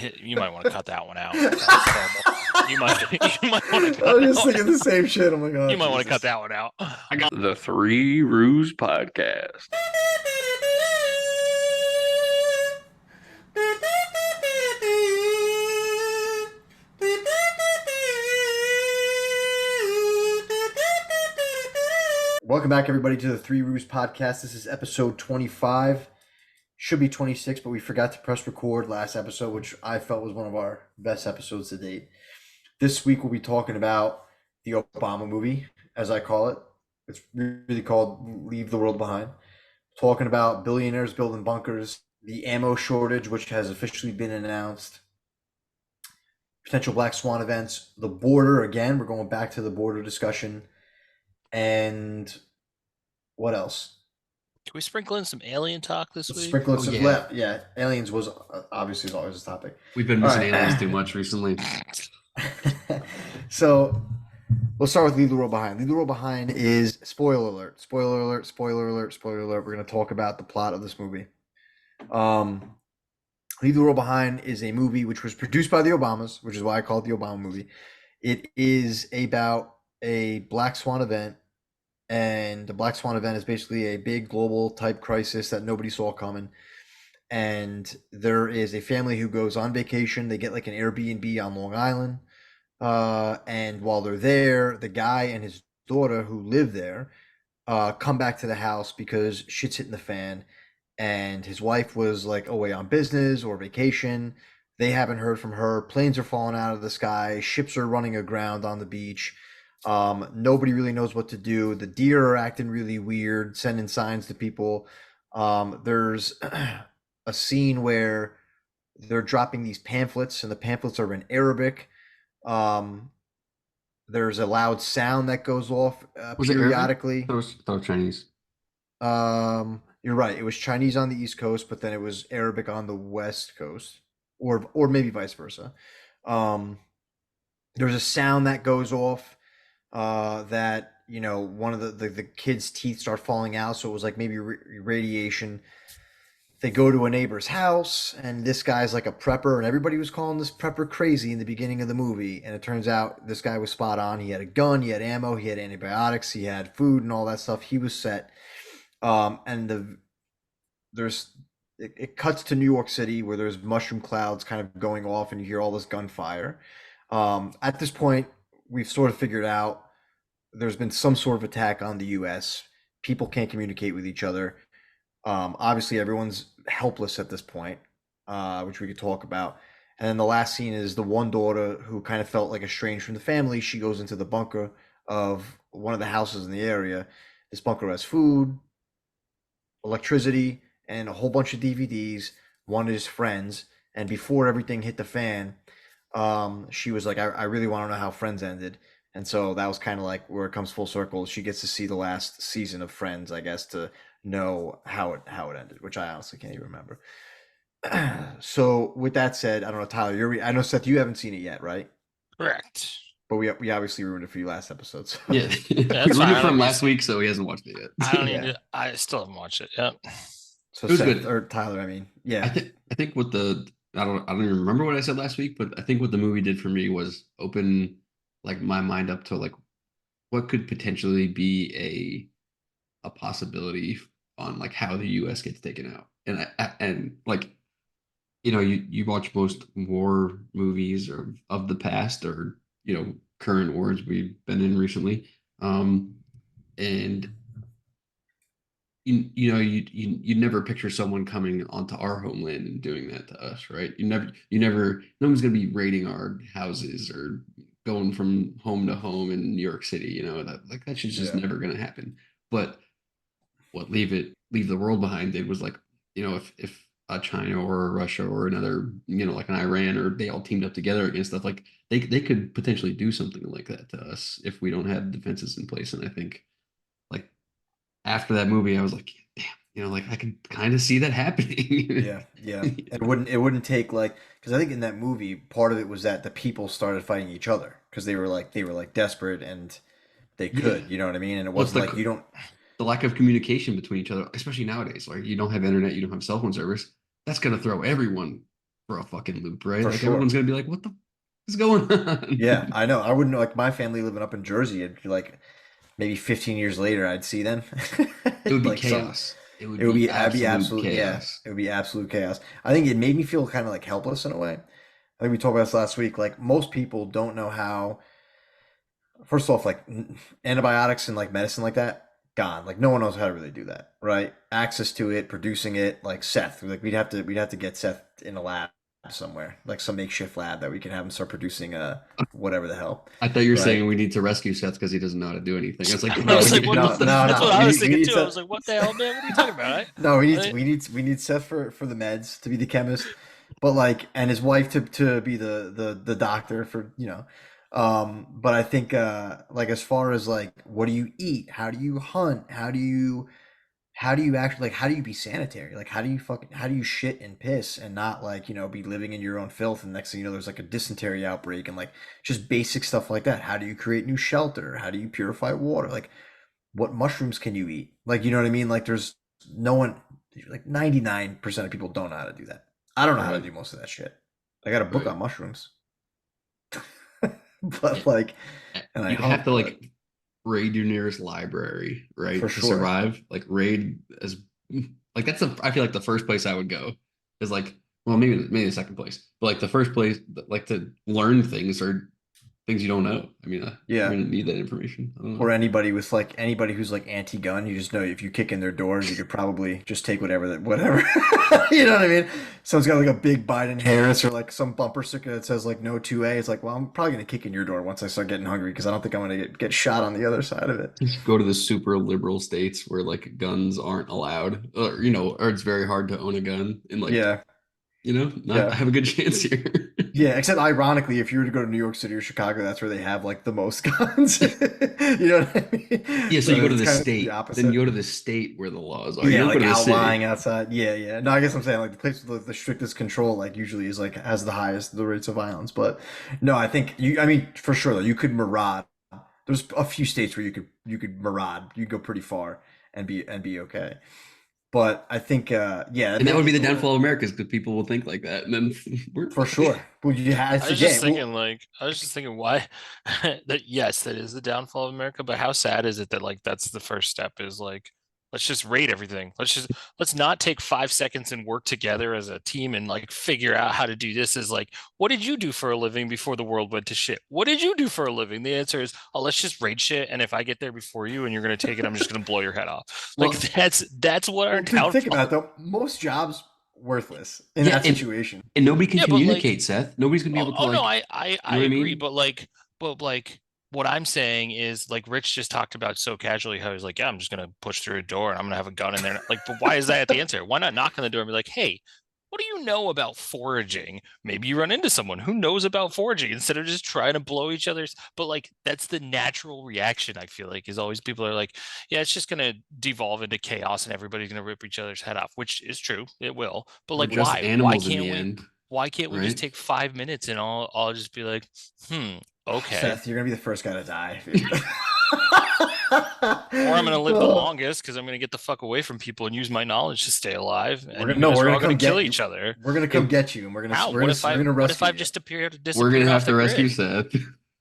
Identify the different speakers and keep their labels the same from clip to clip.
Speaker 1: You might want to cut that one out. That was horrible. You might want to cut
Speaker 2: I'm
Speaker 1: that
Speaker 2: just
Speaker 1: one
Speaker 2: thinking
Speaker 1: out.
Speaker 2: the same shit. Oh my god,
Speaker 1: You might want to cut
Speaker 2: Jesus.
Speaker 1: that one out.
Speaker 3: I got the Three Roos podcast.
Speaker 2: Welcome back, everybody, to the Three Roos podcast. This is episode 25. Should be 26, but we forgot to press record last episode, which I felt was one of our best episodes to date. This week, we'll be talking about the Obama movie, as I call it. It's really called Leave the World Behind. Talking about billionaires building bunkers, the ammo shortage, which has officially been announced, potential black swan events, the border again. We're going back to the border discussion. And what else?
Speaker 1: Can we sprinkle in some alien talk this
Speaker 2: Let's
Speaker 1: week?
Speaker 2: sprinkle
Speaker 3: Oh
Speaker 2: some
Speaker 3: yeah,
Speaker 2: left. Yeah, aliens was obviously always a topic.
Speaker 3: we've been
Speaker 2: All
Speaker 3: missing
Speaker 2: right.
Speaker 3: aliens too much recently.
Speaker 2: So let's start with Leave the World Behind. Leave the World Behind is spoiler alert, spoiler alert, spoiler alert, spoiler alert. We're going to talk about the plot of this movie. Leave the World Behind is a movie which was produced by the Obamas, which is why I call it the Obama movie. It is about a black swan event, and the black swan event is basically a big global type crisis that nobody saw coming. And there is a family who goes on vacation. They get like an Airbnb on Long Island. And while they're there, the guy and his daughter who live there come back to the house because shit's hitting the fan. And his wife was like away on business or vacation. They haven't heard from her. Planes are falling out of the sky. Ships are running aground on the beach. Nobody really knows what to do. The deer are acting really weird, sending signs to people. There's a scene where they're dropping these pamphlets, and the pamphlets are in Arabic. There's a loud sound that goes off
Speaker 3: Was it Arabic?
Speaker 2: periodically.
Speaker 3: That was Chinese.
Speaker 2: You're right. It was Chinese on the East Coast, but then it was Arabic on the West Coast, or maybe vice versa. There's a sound that goes off that one of the kids' teeth start falling out, so it was like maybe radiation. They go to a neighbor's house, and this guy's like a prepper, and everybody was calling this prepper crazy in the beginning of the movie. And it turns out this guy was spot on. He had a gun, he had ammo, he had antibiotics, he had food, and all that stuff. He was set. And it cuts to New York City where there's mushroom clouds kind of going off, and you hear all this gunfire. At this point, we've sort of figured out there's been some sort of attack on the U.S. People can't communicate with each other. Obviously, everyone's helpless at this point, which we could talk about. And then the last scene is the one daughter who kind of felt like estranged from the family. She goes into the bunker of one of the houses in the area. This bunker has food, electricity, and a whole bunch of DVDs. One is Friends. And before everything hit the fan, she was like, I really want to know how Friends ended. And so that was kind of like where it comes full circle. She gets to see the last season of Friends, I guess, to know how it ended, which I honestly can't even remember. So with that said, I don't know, Tyler, I know, Seth, you haven't seen it yet, right?
Speaker 1: Correct.
Speaker 2: But we obviously ruined it for you last episode. So.
Speaker 3: Yeah, we
Speaker 1: that's
Speaker 3: learned it
Speaker 1: fine.
Speaker 3: from last week, so he hasn't watched it yet.
Speaker 1: I don't need
Speaker 2: Yeah.
Speaker 1: to. I still haven't watched it. Yep.
Speaker 2: So
Speaker 3: It was
Speaker 2: Seth,
Speaker 3: good.
Speaker 2: or Tyler, I mean, yeah.
Speaker 3: I think what I don't even remember what I said last week, but I think what the movie did for me was open like my mind up to like what could potentially be a possibility on like how the US gets taken out. And like you watch most war movies or of the past or current wars we've been in recently. And you never picture someone coming onto our homeland and doing that to us, right? No one's gonna be raiding our houses or going from home to home in New York City, that shit's just
Speaker 2: Yeah.
Speaker 3: never gonna happen. But what leave the world behind did was like, if China or a Russia or another, like an Iran, or they all teamed up together against stuff, like they could potentially do something like that to us if we don't have defenses in place. And I think like after that movie, I was like, damn, like I can kind of see that happening.
Speaker 2: Yeah, yeah. It wouldn't take like, because I think in that movie part of it was that the people started fighting each other because they were like desperate and they
Speaker 3: Yeah.
Speaker 2: could, you know what I mean? And it
Speaker 3: Well, it's
Speaker 2: wasn't like you don't.
Speaker 3: the lack of communication between each other, especially nowadays. Like you don't have internet, you don't have cell phone service. That's gonna throw everyone for a fucking loop, right?
Speaker 2: for
Speaker 3: Like
Speaker 2: sure.
Speaker 3: everyone's gonna be like, what the f is going
Speaker 2: Yeah,
Speaker 3: on?
Speaker 2: I know. I wouldn't like my family living up in Jersey. It'd be like maybe 15 years later, I'd see them.
Speaker 3: It would be
Speaker 2: Like some,
Speaker 3: chaos. It would
Speaker 2: it would
Speaker 3: be
Speaker 2: be, I'd be
Speaker 3: absolute
Speaker 2: absolute, yeah,
Speaker 3: chaos.
Speaker 2: it would be absolute chaos. I think it made me feel kind of like helpless in a way. I think we talked about this last week. Like most people don't know how. First off, like antibiotics and like medicine like that, gone. Like no one knows how to really do that, right? Access to it, producing it, like Seth. Like we'd have to get Seth in a lab somewhere, like some makeshift lab that we can have him start producing whatever the hell,
Speaker 3: I thought you were
Speaker 2: right?
Speaker 3: saying we need to rescue Seth because he doesn't know how to do anything. I was like,
Speaker 1: I
Speaker 3: no,
Speaker 1: was
Speaker 2: No,
Speaker 1: like, what the?
Speaker 2: no,
Speaker 3: what the
Speaker 2: no,
Speaker 1: That's
Speaker 3: fuck?
Speaker 1: what
Speaker 2: no.
Speaker 1: I
Speaker 2: We
Speaker 1: was
Speaker 2: need we
Speaker 1: thinking
Speaker 2: need
Speaker 1: too. I
Speaker 2: Seth.
Speaker 1: was like, what the hell, man? What are you talking about?
Speaker 2: No, we need
Speaker 1: I,
Speaker 2: we need Seth for the meds to be the chemist, but like and his wife to be the doctor for but I think like as far as like what do you eat? How do you hunt? How do you actually like how do you be sanitary? Like how do you shit and piss and not like, be living in your own filth and next thing you know there's like a dysentery outbreak and like just basic stuff like that. How do you create new shelter? How do you purify water? Like what mushrooms can you eat? Like, you know what I mean? Like, there's no one, like 99% of people don't know how to do that. I don't know how to
Speaker 3: Right,
Speaker 2: do most of that shit. I got a book
Speaker 3: right.
Speaker 2: on mushrooms,
Speaker 3: Yeah.
Speaker 2: but like, and I
Speaker 3: You'd have
Speaker 2: hunt,
Speaker 3: to
Speaker 2: but
Speaker 3: like raid your nearest library,
Speaker 2: for
Speaker 3: right, to
Speaker 2: sure.
Speaker 3: survive. Like raid as like that's the I feel like the first place I would go is like well maybe the second place, but like the first place like to learn things or things you don't know. I mean, you're
Speaker 2: Yeah.
Speaker 3: gonna need that information. I don't know.
Speaker 2: Or anybody who's like anti-gun, you just know if you kick in their doors, you could probably just take whatever. You know what I mean? Someone's got like a big Biden Harris or like some bumper sticker that says like no 2A. It's like, well, I'm probably gonna kick in your door once I start getting hungry because I don't think I'm gonna get shot on the other side of it.
Speaker 3: Just go to the super liberal states where like guns aren't allowed, or or it's very hard to own a gun and like
Speaker 2: Yeah,
Speaker 3: not
Speaker 2: yeah.
Speaker 3: have a good chance here.
Speaker 2: Yeah, except ironically, if you were to go to New York City or Chicago, that's where they have like the most guns. You know what I mean?
Speaker 3: Yeah, so
Speaker 2: So
Speaker 3: you go to
Speaker 2: it's
Speaker 3: the
Speaker 2: kind of the
Speaker 3: state, then
Speaker 2: opposite.
Speaker 3: you go to the state where the laws are. You
Speaker 2: Yeah,
Speaker 3: don't go
Speaker 2: like
Speaker 3: to the
Speaker 2: outlying
Speaker 3: city.
Speaker 2: outside. Yeah, yeah. No, I guess I'm saying like the place with the strictest control, like usually is like has the highest the rates of violence. But no, I think I mean, for sure though, you could maraud. There's a few states where you could maraud. You go pretty far and be okay. But I think yeah,
Speaker 3: And that would be the
Speaker 2: well,
Speaker 3: downfall of America because people will think like that. And then we're
Speaker 2: for sure. Well, you had
Speaker 1: I
Speaker 2: to
Speaker 1: was just
Speaker 2: get well
Speaker 1: thinking, like, I was just thinking, why that? Yes, that is the downfall of America. But how sad is it that like that's the first step? Is like, let's just rate everything. Let's not take 5 seconds and work together as a team and like figure out how to do this. Is like, what did you do for a living before the world went to shit? What did you do for a living? The answer is, oh, let's just raid shit. And if I get there before you and you're gonna take it, I'm just gonna blow your head off. Like
Speaker 2: well
Speaker 1: that's what our
Speaker 2: well dude, think
Speaker 1: downfall.
Speaker 2: about it though. Most jobs worthless in
Speaker 3: yeah,
Speaker 2: that situation.
Speaker 3: and nobody can
Speaker 1: Yeah, but like
Speaker 3: communicate, Seth. Nobody's gonna be
Speaker 1: oh,
Speaker 3: able to
Speaker 1: oh no,
Speaker 3: like,
Speaker 1: I
Speaker 3: you know what I
Speaker 1: agree,
Speaker 3: mean?
Speaker 1: but like what I'm saying is like Rich just talked about so casually how he's like, yeah, I'm just gonna push through a door and I'm gonna have a gun in there. Like, but why is that the answer? Why not knock on the door and be like, hey, what do you know about foraging? Maybe you run into someone who knows about foraging instead of just trying to blow each other's. But like that's the natural reaction. I feel like is always people are like, yeah, it's just gonna devolve into chaos and everybody's gonna rip each other's head off, which is true, it will. But
Speaker 3: We're
Speaker 1: like,
Speaker 3: just
Speaker 1: why? Why
Speaker 3: animals in
Speaker 1: can't
Speaker 3: the
Speaker 1: we?
Speaker 3: end,
Speaker 1: Why can't we just
Speaker 3: right?
Speaker 1: take 5 minutes and I'll just be like, okay.
Speaker 2: Seth, you're gonna be the first guy to die, dude.
Speaker 1: Or I'm gonna live the
Speaker 2: Oh,
Speaker 1: longest because I'm gonna get the fuck away from people and use my knowledge to stay alive.
Speaker 2: we're
Speaker 1: And
Speaker 2: gonna
Speaker 1: you
Speaker 2: no,
Speaker 1: guys
Speaker 2: we're
Speaker 1: are
Speaker 2: gonna
Speaker 1: all gonna
Speaker 2: come
Speaker 1: kill
Speaker 2: get you.
Speaker 1: each other.
Speaker 2: We're gonna
Speaker 3: Yeah,
Speaker 2: come get you, and we're gonna
Speaker 1: How?
Speaker 2: we're gonna we're gonna
Speaker 1: What if
Speaker 2: rescue
Speaker 1: I've
Speaker 2: you.
Speaker 1: just
Speaker 3: we're
Speaker 1: disappeared
Speaker 3: gonna
Speaker 1: off
Speaker 3: have
Speaker 1: the
Speaker 3: to rescue
Speaker 1: grid?
Speaker 3: Seth.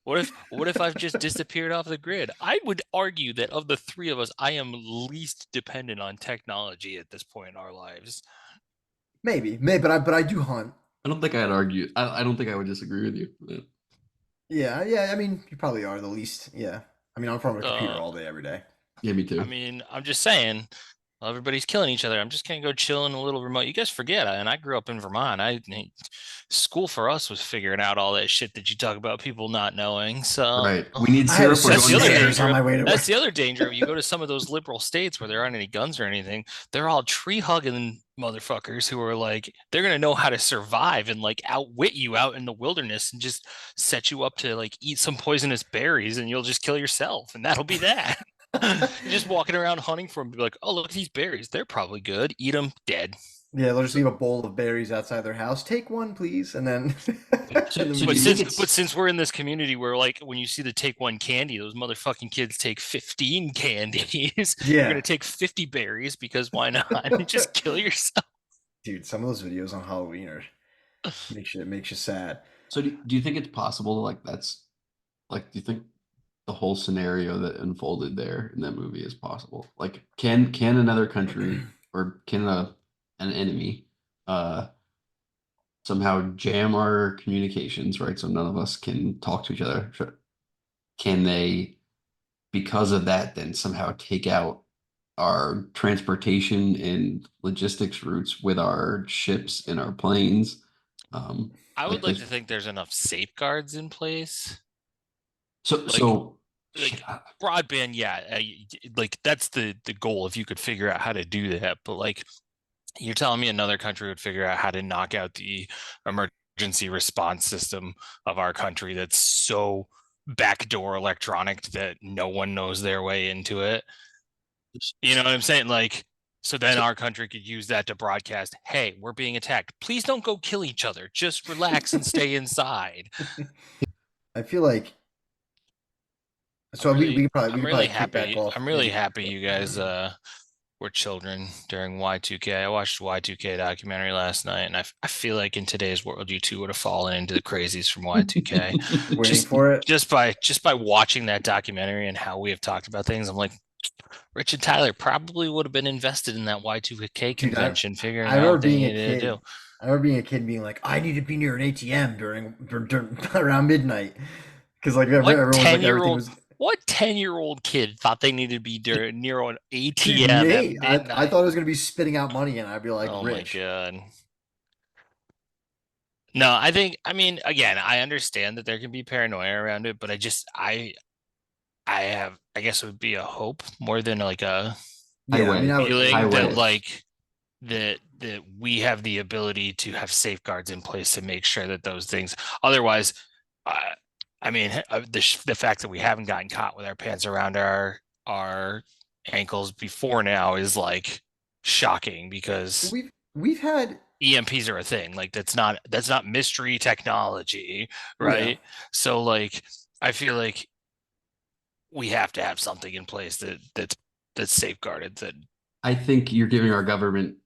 Speaker 1: What if I've just disappeared off the grid? I would argue that of the three of us, I am least dependent on technology at this point in our lives.
Speaker 2: Maybe, but I do hunt.
Speaker 3: I don't think I'd argue. I don't think I would disagree with you. Yeah,
Speaker 2: Yeah, yeah. I mean, you probably are the least. Yeah. I mean, I'm in front of a computer
Speaker 1: Uh,
Speaker 2: all day, every day.
Speaker 3: yeah, me
Speaker 1: I
Speaker 3: too.
Speaker 1: mean, I'm just saying, well, everybody's killing each other. I'm just gonna go chill in a little remote. You guys forget, and I grew up in Vermont. School for us was figuring out all that shit that you talk about people not knowing. So
Speaker 3: Right. We need
Speaker 2: I had to
Speaker 3: syrup. We're
Speaker 2: search
Speaker 1: that's
Speaker 3: going
Speaker 1: the
Speaker 3: to
Speaker 2: some
Speaker 1: other
Speaker 2: pears
Speaker 3: Seth.
Speaker 2: on
Speaker 1: danger.
Speaker 2: my way to
Speaker 1: That's
Speaker 2: work.
Speaker 1: the other danger. You go to some of those liberal states where there aren't any guns or anything. They're all tree hugging motherfuckers who are like they're gonna know how to survive and like outwit you out in the wilderness and just set you up to like eat some poisonous berries and you'll just kill yourself and that'll be that. You're just walking around hunting for them, be like, oh look at these berries, they're probably good. Eat them, dead.
Speaker 2: Yeah, they'll just
Speaker 1: So,
Speaker 2: leave a bowl of berries outside their house. Take one, please, and then
Speaker 3: So,
Speaker 2: and then
Speaker 3: so
Speaker 2: we
Speaker 3: do
Speaker 1: but
Speaker 3: you
Speaker 2: eat
Speaker 3: think
Speaker 2: it.
Speaker 3: it's
Speaker 1: since we're in this community where like when you see the take one candy, those motherfucking kids take 15 candies. You're
Speaker 2: Yeah,
Speaker 1: gonna take 50 berries because why not? And just kill yourself.
Speaker 2: dude. Some of those videos on Halloween are Makes you sad.
Speaker 3: So do you think it's possible like that's like do you think the whole scenario that unfolded there in that movie is possible? Like can another country or can an enemy uh somehow jam our communications, right? So none of us can talk to each other. Can they, because of that, then somehow take out our transportation and logistics routes with our ships and our planes?
Speaker 1: I would
Speaker 3: Like
Speaker 1: like to
Speaker 3: this.
Speaker 1: think there's enough safeguards in place.
Speaker 3: So
Speaker 1: Like
Speaker 3: so shit.
Speaker 1: like broadband, yeah, like that's the goal if you could figure out how to do that. But like you're telling me another country would figure out how to knock out the emergency response system of our country that's so backdoor electronic that no one knows their way into it. You know what I'm saying? Like, so then
Speaker 3: So
Speaker 1: our country could use that to broadcast, hey, we're being attacked. Please don't go kill each other. Just relax and stay inside.
Speaker 2: I feel like
Speaker 1: I'm
Speaker 2: so
Speaker 1: really
Speaker 2: we
Speaker 1: I'm
Speaker 2: could
Speaker 1: really
Speaker 2: probably kick back
Speaker 1: happy.
Speaker 2: off
Speaker 1: I'm really
Speaker 2: maybe.
Speaker 1: happy you guys were children during Y2K. I watched Y2K documentary last night, and I feel like in today's world, you two would have fallen into the crazies from Y2K.
Speaker 2: Waiting
Speaker 1: Just
Speaker 2: for it.
Speaker 1: just by watching that documentary and how we have talked about things, I'm like, Rich and Tyler probably would have been invested in that Y2K
Speaker 2: Dude,
Speaker 1: convention,
Speaker 2: I
Speaker 1: figuring out
Speaker 2: remember
Speaker 1: what they
Speaker 2: being a
Speaker 1: needed to do.
Speaker 2: kid. I remember being a kid being like, I need to be near an ATM during around midnight because like
Speaker 1: What
Speaker 2: everyone was like
Speaker 1: 10-year
Speaker 2: everything
Speaker 1: old
Speaker 2: was.
Speaker 1: what 10-year-old kid thought they needed to be near an
Speaker 2: Dude,
Speaker 1: ATM at
Speaker 2: me, I
Speaker 1: midnight?
Speaker 2: thought it was gonna be spitting out money and I'd be like
Speaker 1: Oh my
Speaker 2: rich.
Speaker 1: God. No, I mean, again, I understand that there can be paranoia around it, but I have, I guess it would be a hope more than like a
Speaker 2: Yeah, I mean, I
Speaker 1: feeling
Speaker 2: would
Speaker 1: that
Speaker 2: hope.
Speaker 1: like that we have the ability to have safeguards in place to make sure that those things. Otherwise, uh, I mean, the fact that we haven't gotten caught with our pants around our ankles before now is like shocking because
Speaker 2: We've had
Speaker 1: EMPs are a thing. Like that's not mystery technology,
Speaker 2: yeah.
Speaker 1: right? So like I feel like we have to have something in place that's safeguarded that
Speaker 3: I think you're giving our government,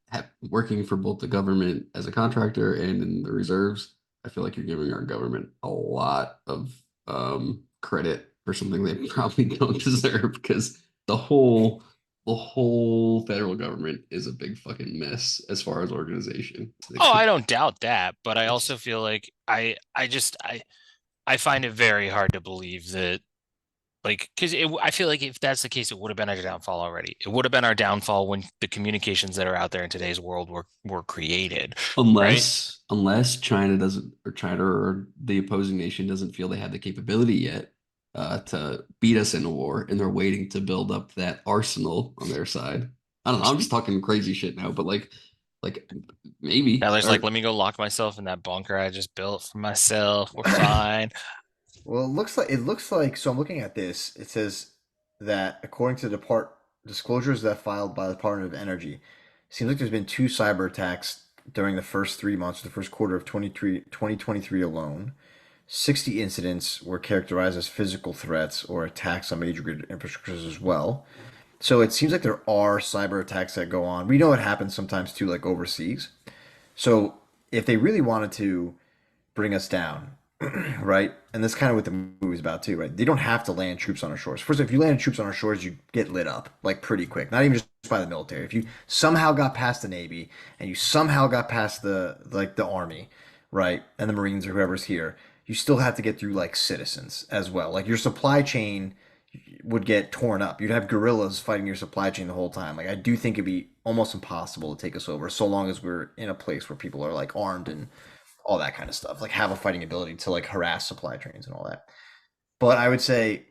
Speaker 3: working for both the government as a contractor and in the reserves. I feel like you're giving our government a lot of credit for something they probably don't deserve because the whole federal government is a big fucking mess as far as organization.
Speaker 1: oh,
Speaker 3: It's,
Speaker 1: I don't doubt that, but I also
Speaker 3: it's
Speaker 1: feel like I find it very hard to believe that like because I feel like if that's the case, it would have been our downfall already. It would have been our downfall when the communications that are out there in today's world were created, right?
Speaker 3: unless China doesn't or China or the opposing nation doesn't feel they have the capability yet to beat us in a war, and they're waiting to build up that arsenal on their side. I don't know. I'm just talking crazy shit now, but like maybe
Speaker 1: Tyler's like,
Speaker 3: or
Speaker 1: let me go lock myself in that bunker I just built for myself. We're fine.
Speaker 2: Well, it looks like so. I'm looking at this. It says that according to depart disclosures that filed by the Department of Energy, seems like there's been two cyber attacks during the first 3 months, the first quarter of 2023 alone. 60 incidents were characterized as physical threats or attacks on major grid infrastructures as well. So it seems like there are cyber attacks that go on. We know it happens sometimes too, like overseas. So if they really wanted to bring us down, right? And that's kind of what the movie's about too, right? They don't have to land troops on our shores. First, if you land troops on our shores, you get lit up like pretty quick. Not even just by the military. If you somehow got past the Navy and you somehow got past the Army, right, and the Marines or whoever's here, you still have to get through like citizens as well. Like your supply chain would get torn up. You'd have guerrillas fighting your supply chain the whole time. Like I do think it'd be almost impossible to take us over so long as we're in a place where people are like armed and all that kind of stuff, like have a fighting ability to like harass supply trains and all that. But I would say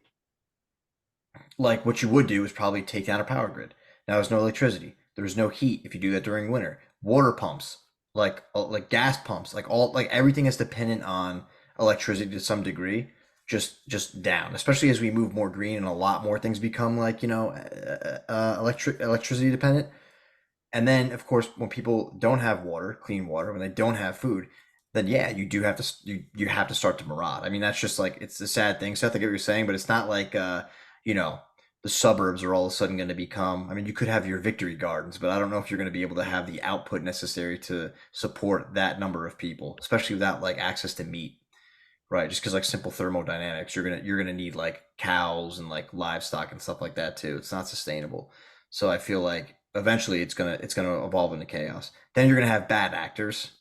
Speaker 2: like what you would do is probably take down a power grid. Now there's no electricity. There's no heat if you do that during winter. Water pumps, like gas pumps, like all like everything is dependent on electricity to some degree. Just down, especially as we move more green and a lot more things become like electricity dependent. And then, of course, when people don't have water, clean water, when they don't have food, then yeah, you do have to you have to start to maraud. I mean, that's just like it's a sad thing, Seth. I get what you're saying, but it's not like you know the suburbs are all of a sudden going to become. I mean, you could have your victory gardens, but I don't know if you're going to be able to have the output necessary to support that number of people, especially without like access to meat, right? Just because like simple thermodynamics, you're gonna need like cows and like livestock and stuff like that too. It's not sustainable. So I feel like eventually it's gonna evolve into chaos. Then you're gonna have bad actors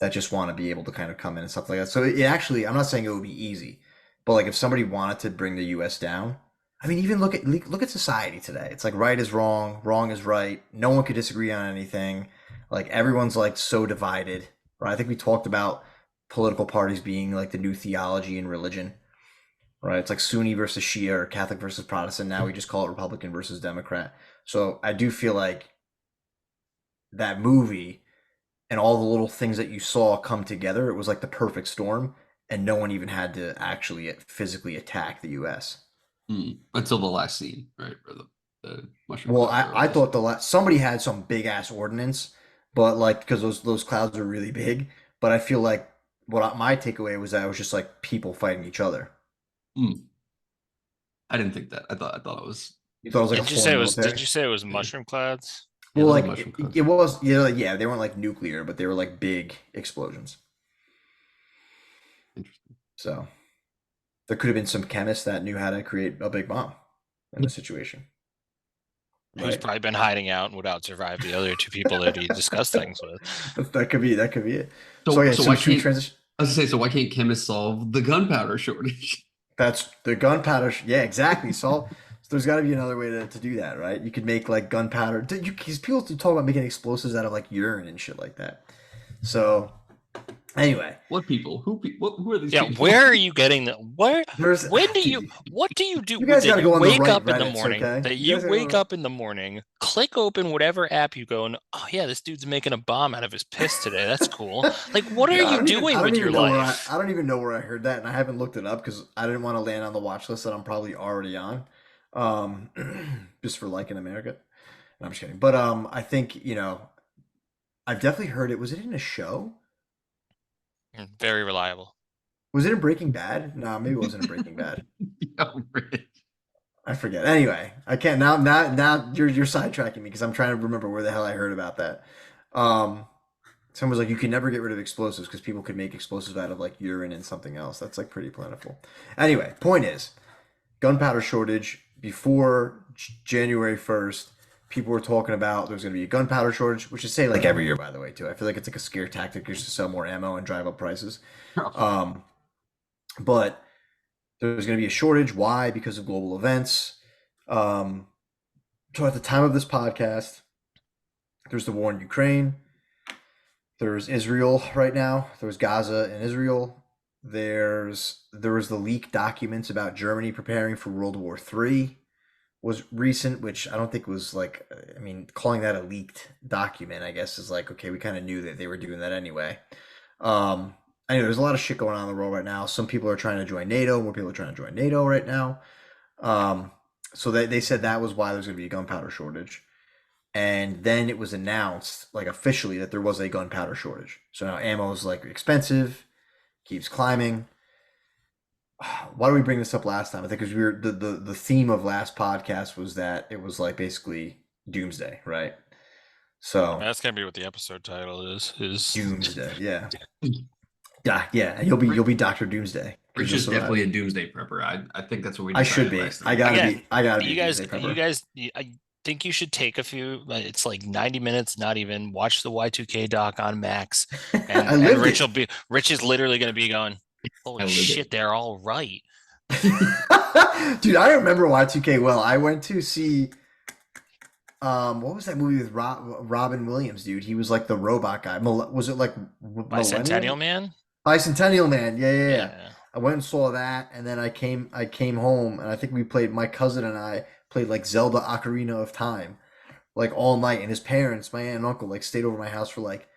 Speaker 2: that just want to be able to kind of come in and stuff like that. So it actually, I'm not saying it would be easy, but like if somebody wanted to bring the U.S. down, I mean, even look at society today. It's like right is wrong, wrong is right. No one could disagree on anything. Like everyone's like so divided. Right? I think we talked about political parties being like the new theology in religion. Right? It's like Sunni versus Shia or Catholic versus Protestant. Now we just call it Republican versus Democrat. So I do feel like that movie and all the little things that you saw come together, it was like the perfect storm, and no one even had to actually physically attack the U.S.
Speaker 3: Until the last scene, right? Where the mushroom
Speaker 2: Well,
Speaker 3: clouds
Speaker 2: I,
Speaker 3: are
Speaker 2: I
Speaker 3: released.
Speaker 2: thought somebody had some big ass ordinance, but like because those clouds are really big. But I feel like my takeaway was that it was just like people fighting each other.
Speaker 3: Hmm. I didn't think that. I thought it was
Speaker 2: You thought it was like a
Speaker 1: Didn't you
Speaker 2: foreign
Speaker 1: say it was? Did
Speaker 2: military?
Speaker 1: you say it was mushroom clouds?
Speaker 3: yeah,
Speaker 2: Well,
Speaker 3: those are
Speaker 2: like
Speaker 3: mushroom
Speaker 2: it
Speaker 3: clouds.
Speaker 2: was, yeah, they weren't like nuclear, but they were like big explosions.
Speaker 3: Interesting.
Speaker 2: So there could have been some chemists that knew how to create a big bomb in the situation,
Speaker 1: Who's
Speaker 2: right?
Speaker 1: probably been hiding out and would out survive the other two people that he discussed things with.
Speaker 2: That could be it. So
Speaker 3: So
Speaker 2: okay,
Speaker 3: so
Speaker 2: so
Speaker 3: why
Speaker 2: should we
Speaker 3: can't
Speaker 2: transition?
Speaker 3: I was gonna say so why can't chemists solve the gunpowder shortage?
Speaker 2: That's the gunpowder. Yeah, exactly. So there's got to be another way to do that, right? You could make like gunpowder. Because people talk about making explosives out of like urine and shit like that. So anyway,
Speaker 3: What people? Who are these
Speaker 1: Yeah,
Speaker 3: people?
Speaker 1: where are you getting the where?
Speaker 2: there's
Speaker 1: When do you?
Speaker 2: dude,
Speaker 1: What do you do
Speaker 2: you
Speaker 1: with
Speaker 2: guys got
Speaker 1: that?
Speaker 2: to
Speaker 1: You
Speaker 2: go on the
Speaker 1: wake
Speaker 2: right
Speaker 1: up in the
Speaker 2: Reddit's,
Speaker 1: morning.
Speaker 2: okay?
Speaker 1: That
Speaker 2: You
Speaker 1: you
Speaker 2: guys got to go
Speaker 1: wake
Speaker 2: on
Speaker 1: up in the morning, click open whatever app you go, and oh yeah, this dude's making a bomb out of his piss today. That's cool. Like, what are
Speaker 2: Yeah, I
Speaker 1: you
Speaker 2: don't even
Speaker 1: doing
Speaker 2: I don't
Speaker 1: with your
Speaker 2: even know where I
Speaker 1: life?
Speaker 2: I don't even know where I heard that, and I haven't looked it up because I didn't want to land on the watch list that I'm probably already on, um, just for liking America. No, I'm just kidding. But I think I've definitely heard it. Was it in a show?
Speaker 1: Very reliable.
Speaker 2: Was it in Breaking Bad? No, maybe it wasn't in Breaking Bad.
Speaker 3: Yeah, Rich.
Speaker 2: I forget. Anyway, I can't now you're sidetracking me because I'm trying to remember where the hell I heard about that. Um, Someone was like, you can never get rid of explosives because people could make explosives out of like urine and something else. That's like pretty plentiful. Anyway, point is, gunpowder shortage before January 1st. People were talking about there's going to be a gunpowder shortage, which is say like every year, by the way, too. I feel like it's like a scare tactic just to sell more ammo and drive up prices. Um, but there's going to be a shortage. Why? Because of global events. Um, so at the time of this podcast, there's the war in Ukraine. There's Israel right now. There's Gaza and Israel. There was the leaked documents about Germany preparing for World War III was recent, which I don't think was like. I mean, calling that a leaked document, I guess, is like okay. We kind of knew that they were doing that anyway. Um, I know there's a lot of shit going on in the world right now. Some people are trying to join NATO. More people are trying to join NATO right now. Um, so they said that was why there's going to be a gunpowder shortage. And then it was announced, like officially, that there was a gunpowder shortage. So now ammo is like expensive, keeps climbing. Why do we bring this up last time? I think because the theme of last podcast was that it was like basically doomsday, right? So
Speaker 1: That's gonna be what the episode title is.
Speaker 2: doomsday, yeah, yeah. You'll be Doctor Doomsday because
Speaker 3: Rich
Speaker 2: you'll
Speaker 3: is
Speaker 2: survive.
Speaker 3: definitely a doomsday prepper. I think that's what we
Speaker 2: I should
Speaker 3: decided
Speaker 2: be.
Speaker 3: last time.
Speaker 1: Again,
Speaker 2: I gotta be a
Speaker 1: you guys,
Speaker 2: doomsday
Speaker 1: you
Speaker 2: prepper.
Speaker 1: guys, I think you should take a few. It's like 90 minutes, not even. Watch the Y2K doc on Max,
Speaker 2: I
Speaker 1: and
Speaker 2: lived it.
Speaker 1: Rich is literally going to be going,
Speaker 3: I
Speaker 1: holy
Speaker 3: lived
Speaker 1: shit,
Speaker 3: it.
Speaker 1: they're all right.
Speaker 2: Dude, I remember Y2K well. I went to see what was that movie with Robin Williams, dude? He was like the robot guy. Was it like
Speaker 1: Bicentennial
Speaker 2: Millennium?
Speaker 1: Man.
Speaker 2: Bicentennial Man. Yeah, yeah, yeah.
Speaker 1: Yeah,
Speaker 2: I went and saw that, and then I came home, and I think we played. My cousin and I played like Zelda Ocarina of Time, like all night. And his parents, my aunt and uncle, like stayed over my house for like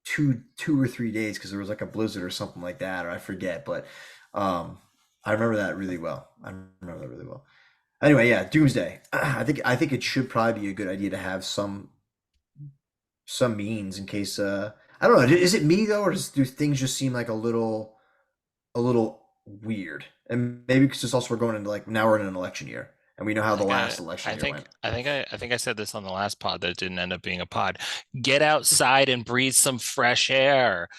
Speaker 2: two or 3 days because there was like a blizzard or something like that, or I forget. But um, I remember that really well. I remember that really well. Anyway, yeah, Doomsday. I think it should probably be a good idea to have some means in case. I don't know. Is it me though, or do things just seem like a little weird? And maybe because it's also we're going into like now we're in an election year, and we know how the last election year went.
Speaker 1: I think I said this on the last pod that didn't end up being a pod. Get outside and breathe some fresh air.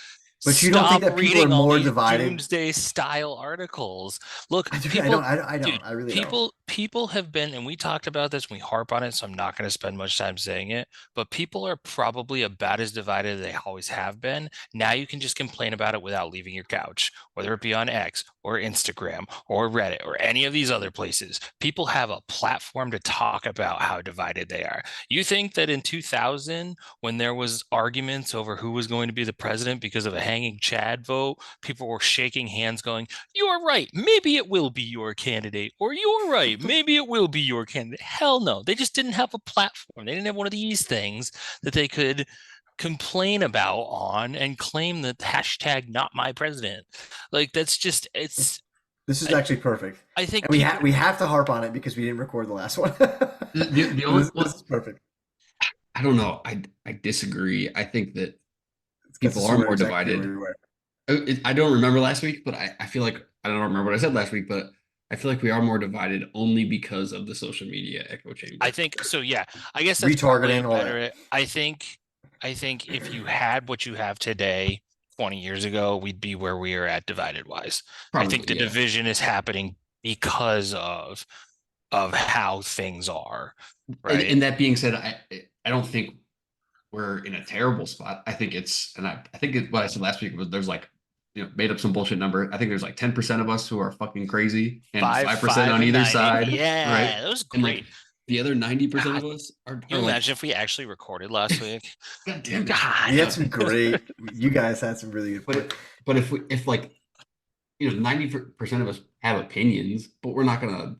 Speaker 2: But you don't think
Speaker 1: Stop
Speaker 2: that people are
Speaker 1: reading all
Speaker 2: more
Speaker 1: these
Speaker 2: divided?
Speaker 1: doomsday style articles. Look,
Speaker 2: I don't.
Speaker 1: people,
Speaker 2: I don't.
Speaker 1: dude,
Speaker 2: I really don't.
Speaker 1: people have been, and we talked about this, we harp on it, so I'm not going to spend much time saying it, but people are probably about as divided as they always have been. Now you can just complain about it without leaving your couch, whether it be on X or Instagram or Reddit or any of these other places. People have a platform to talk about how divided they are. You think that in 2000, when there was arguments over who was going to be the president because of a hanging Chad vote, people were shaking hands going, "You're right, maybe it will be your candidate," or "You're right, maybe it will be your candidate." Hell no, they just didn't have a platform. They didn't have one of these things that they could complain about on and claim that hashtag not my president. Like that's just
Speaker 2: This is
Speaker 1: I,
Speaker 2: actually perfect,
Speaker 1: I think
Speaker 2: and
Speaker 1: people
Speaker 2: we have to harp on it because we didn't record the last one.
Speaker 3: The
Speaker 2: So
Speaker 3: only
Speaker 2: this is perfect.
Speaker 3: I don't know. I disagree. I think that
Speaker 2: That's
Speaker 3: people are
Speaker 2: assuming
Speaker 3: more
Speaker 2: exactly where
Speaker 3: divided.
Speaker 2: we were.
Speaker 3: I don't remember last week, but I feel like I don't remember what I said last week, but I feel like we are more divided only because of the social media echo
Speaker 1: I
Speaker 3: chamber.
Speaker 1: think so. Yeah, I guess that's probably a
Speaker 2: Retargeting, all that.
Speaker 1: better. I think if you had what you have today, 20 years ago, we'd be where we are at divided wise. I think
Speaker 3: Probably,
Speaker 1: the
Speaker 3: yeah.
Speaker 1: division is happening because of how things are, right?
Speaker 3: And that being said, I don't think we're in a terrible spot. I think I think what I said last week was there's like made up some bullshit number. I think there's like 10% of us who are fucking crazy and
Speaker 1: Five,
Speaker 3: 5%
Speaker 1: five,
Speaker 3: on
Speaker 1: and
Speaker 3: either
Speaker 1: 90.
Speaker 3: side, right?
Speaker 1: Yeah, that was
Speaker 3: And like
Speaker 1: great.
Speaker 3: the other 90% of
Speaker 1: God,
Speaker 3: us
Speaker 1: can
Speaker 3: are
Speaker 1: you
Speaker 3: like,
Speaker 1: imagine if we actually recorded last week?
Speaker 3: God damn it.
Speaker 2: We had
Speaker 1: God.
Speaker 2: some great. You guys had some really good
Speaker 3: But
Speaker 2: points.
Speaker 3: but if like 90% of us have opinions, but we're not gonna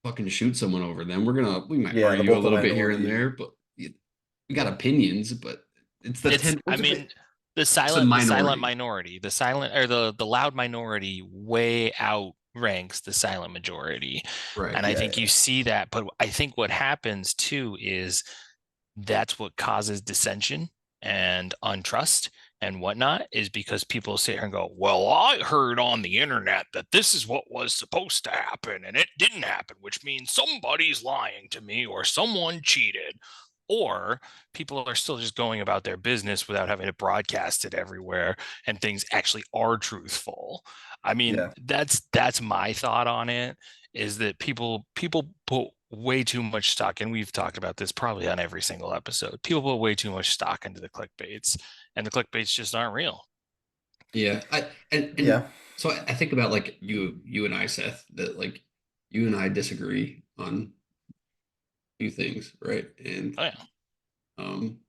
Speaker 3: fucking shoot someone over them. We might
Speaker 2: Yeah, the
Speaker 3: argue a
Speaker 2: vocal
Speaker 3: little bit here and
Speaker 2: minority.
Speaker 3: there, but we got opinions, but it's the
Speaker 1: It's
Speaker 3: 10,
Speaker 1: I
Speaker 2: What's a
Speaker 1: mean
Speaker 2: bit?
Speaker 1: the silent
Speaker 3: minority.
Speaker 1: minority, the silent or the loud minority way outranks the silent majority.
Speaker 3: Right.
Speaker 1: And I
Speaker 2: Yeah,
Speaker 1: think you
Speaker 2: yeah,
Speaker 1: see that, but I think what happens too is that's what causes dissension and untrust and whatnot is because people sit here and go, "Well, I heard on the internet that this is what was supposed to happen and it didn't happen, which means somebody's lying to me or someone cheated." Or people are still just going about their business without having to broadcast it everywhere and things actually are truthful. I mean,
Speaker 2: yeah.
Speaker 1: that's my thought on it is that people put way too much stock, and we've talked about this probably on every single episode. People put way too much stock into the clickbaits, and the clickbaits just aren't real.
Speaker 3: Yeah. And
Speaker 2: Yeah.
Speaker 3: so I think about like you and I, Seth, that like you and I disagree on a few things, right? And
Speaker 1: Oh yeah.
Speaker 3: um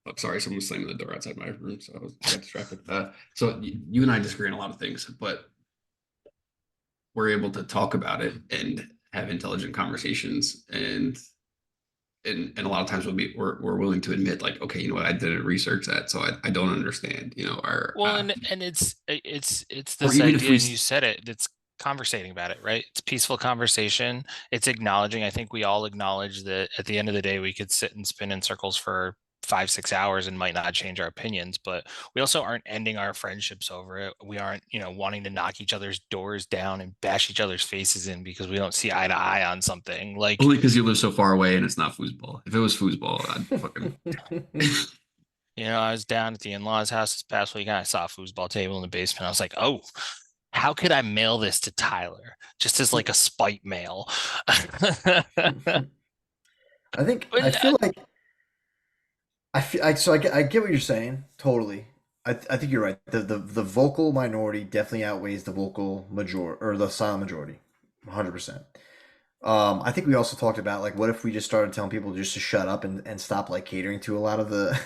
Speaker 3: oh, sorry, someone was slamming the door outside my room, so I got distracted. So you and I disagree on a lot of things, but we're able to talk about it and have intelligent conversations and a lot of times we're willing to admit like okay, you know what, I didn't research that, so I don't understand, or
Speaker 1: Well, and it's
Speaker 3: or
Speaker 1: this
Speaker 3: even if
Speaker 1: idea,
Speaker 3: we
Speaker 1: and you said it. It's conversating about it, right? It's peaceful conversation. It's acknowledging. I think we all acknowledge that at the end of the day, we could sit and spin in circles for 5, 6 hours and might not change our opinions, but we also aren't ending our friendships over it. We aren't, wanting to knock each other's doors down and bash each other's faces in because we don't see eye to eye on something. Like,
Speaker 3: only because you live so far away and it's not foosball. If it was foosball, I'd fucking
Speaker 1: I was down at the in-laws house this past weekend. I saw a foosball table in the basement. I was like, oh, how could I mail this to Tyler just as like a spite mail?
Speaker 2: I
Speaker 1: But
Speaker 2: feel like I get what you're saying totally. I think you're right. The vocal minority definitely outweighs the vocal major or the silent majority, 100%. I think we also talked about like what if we just started telling people just to shut up and stop like catering to a lot of the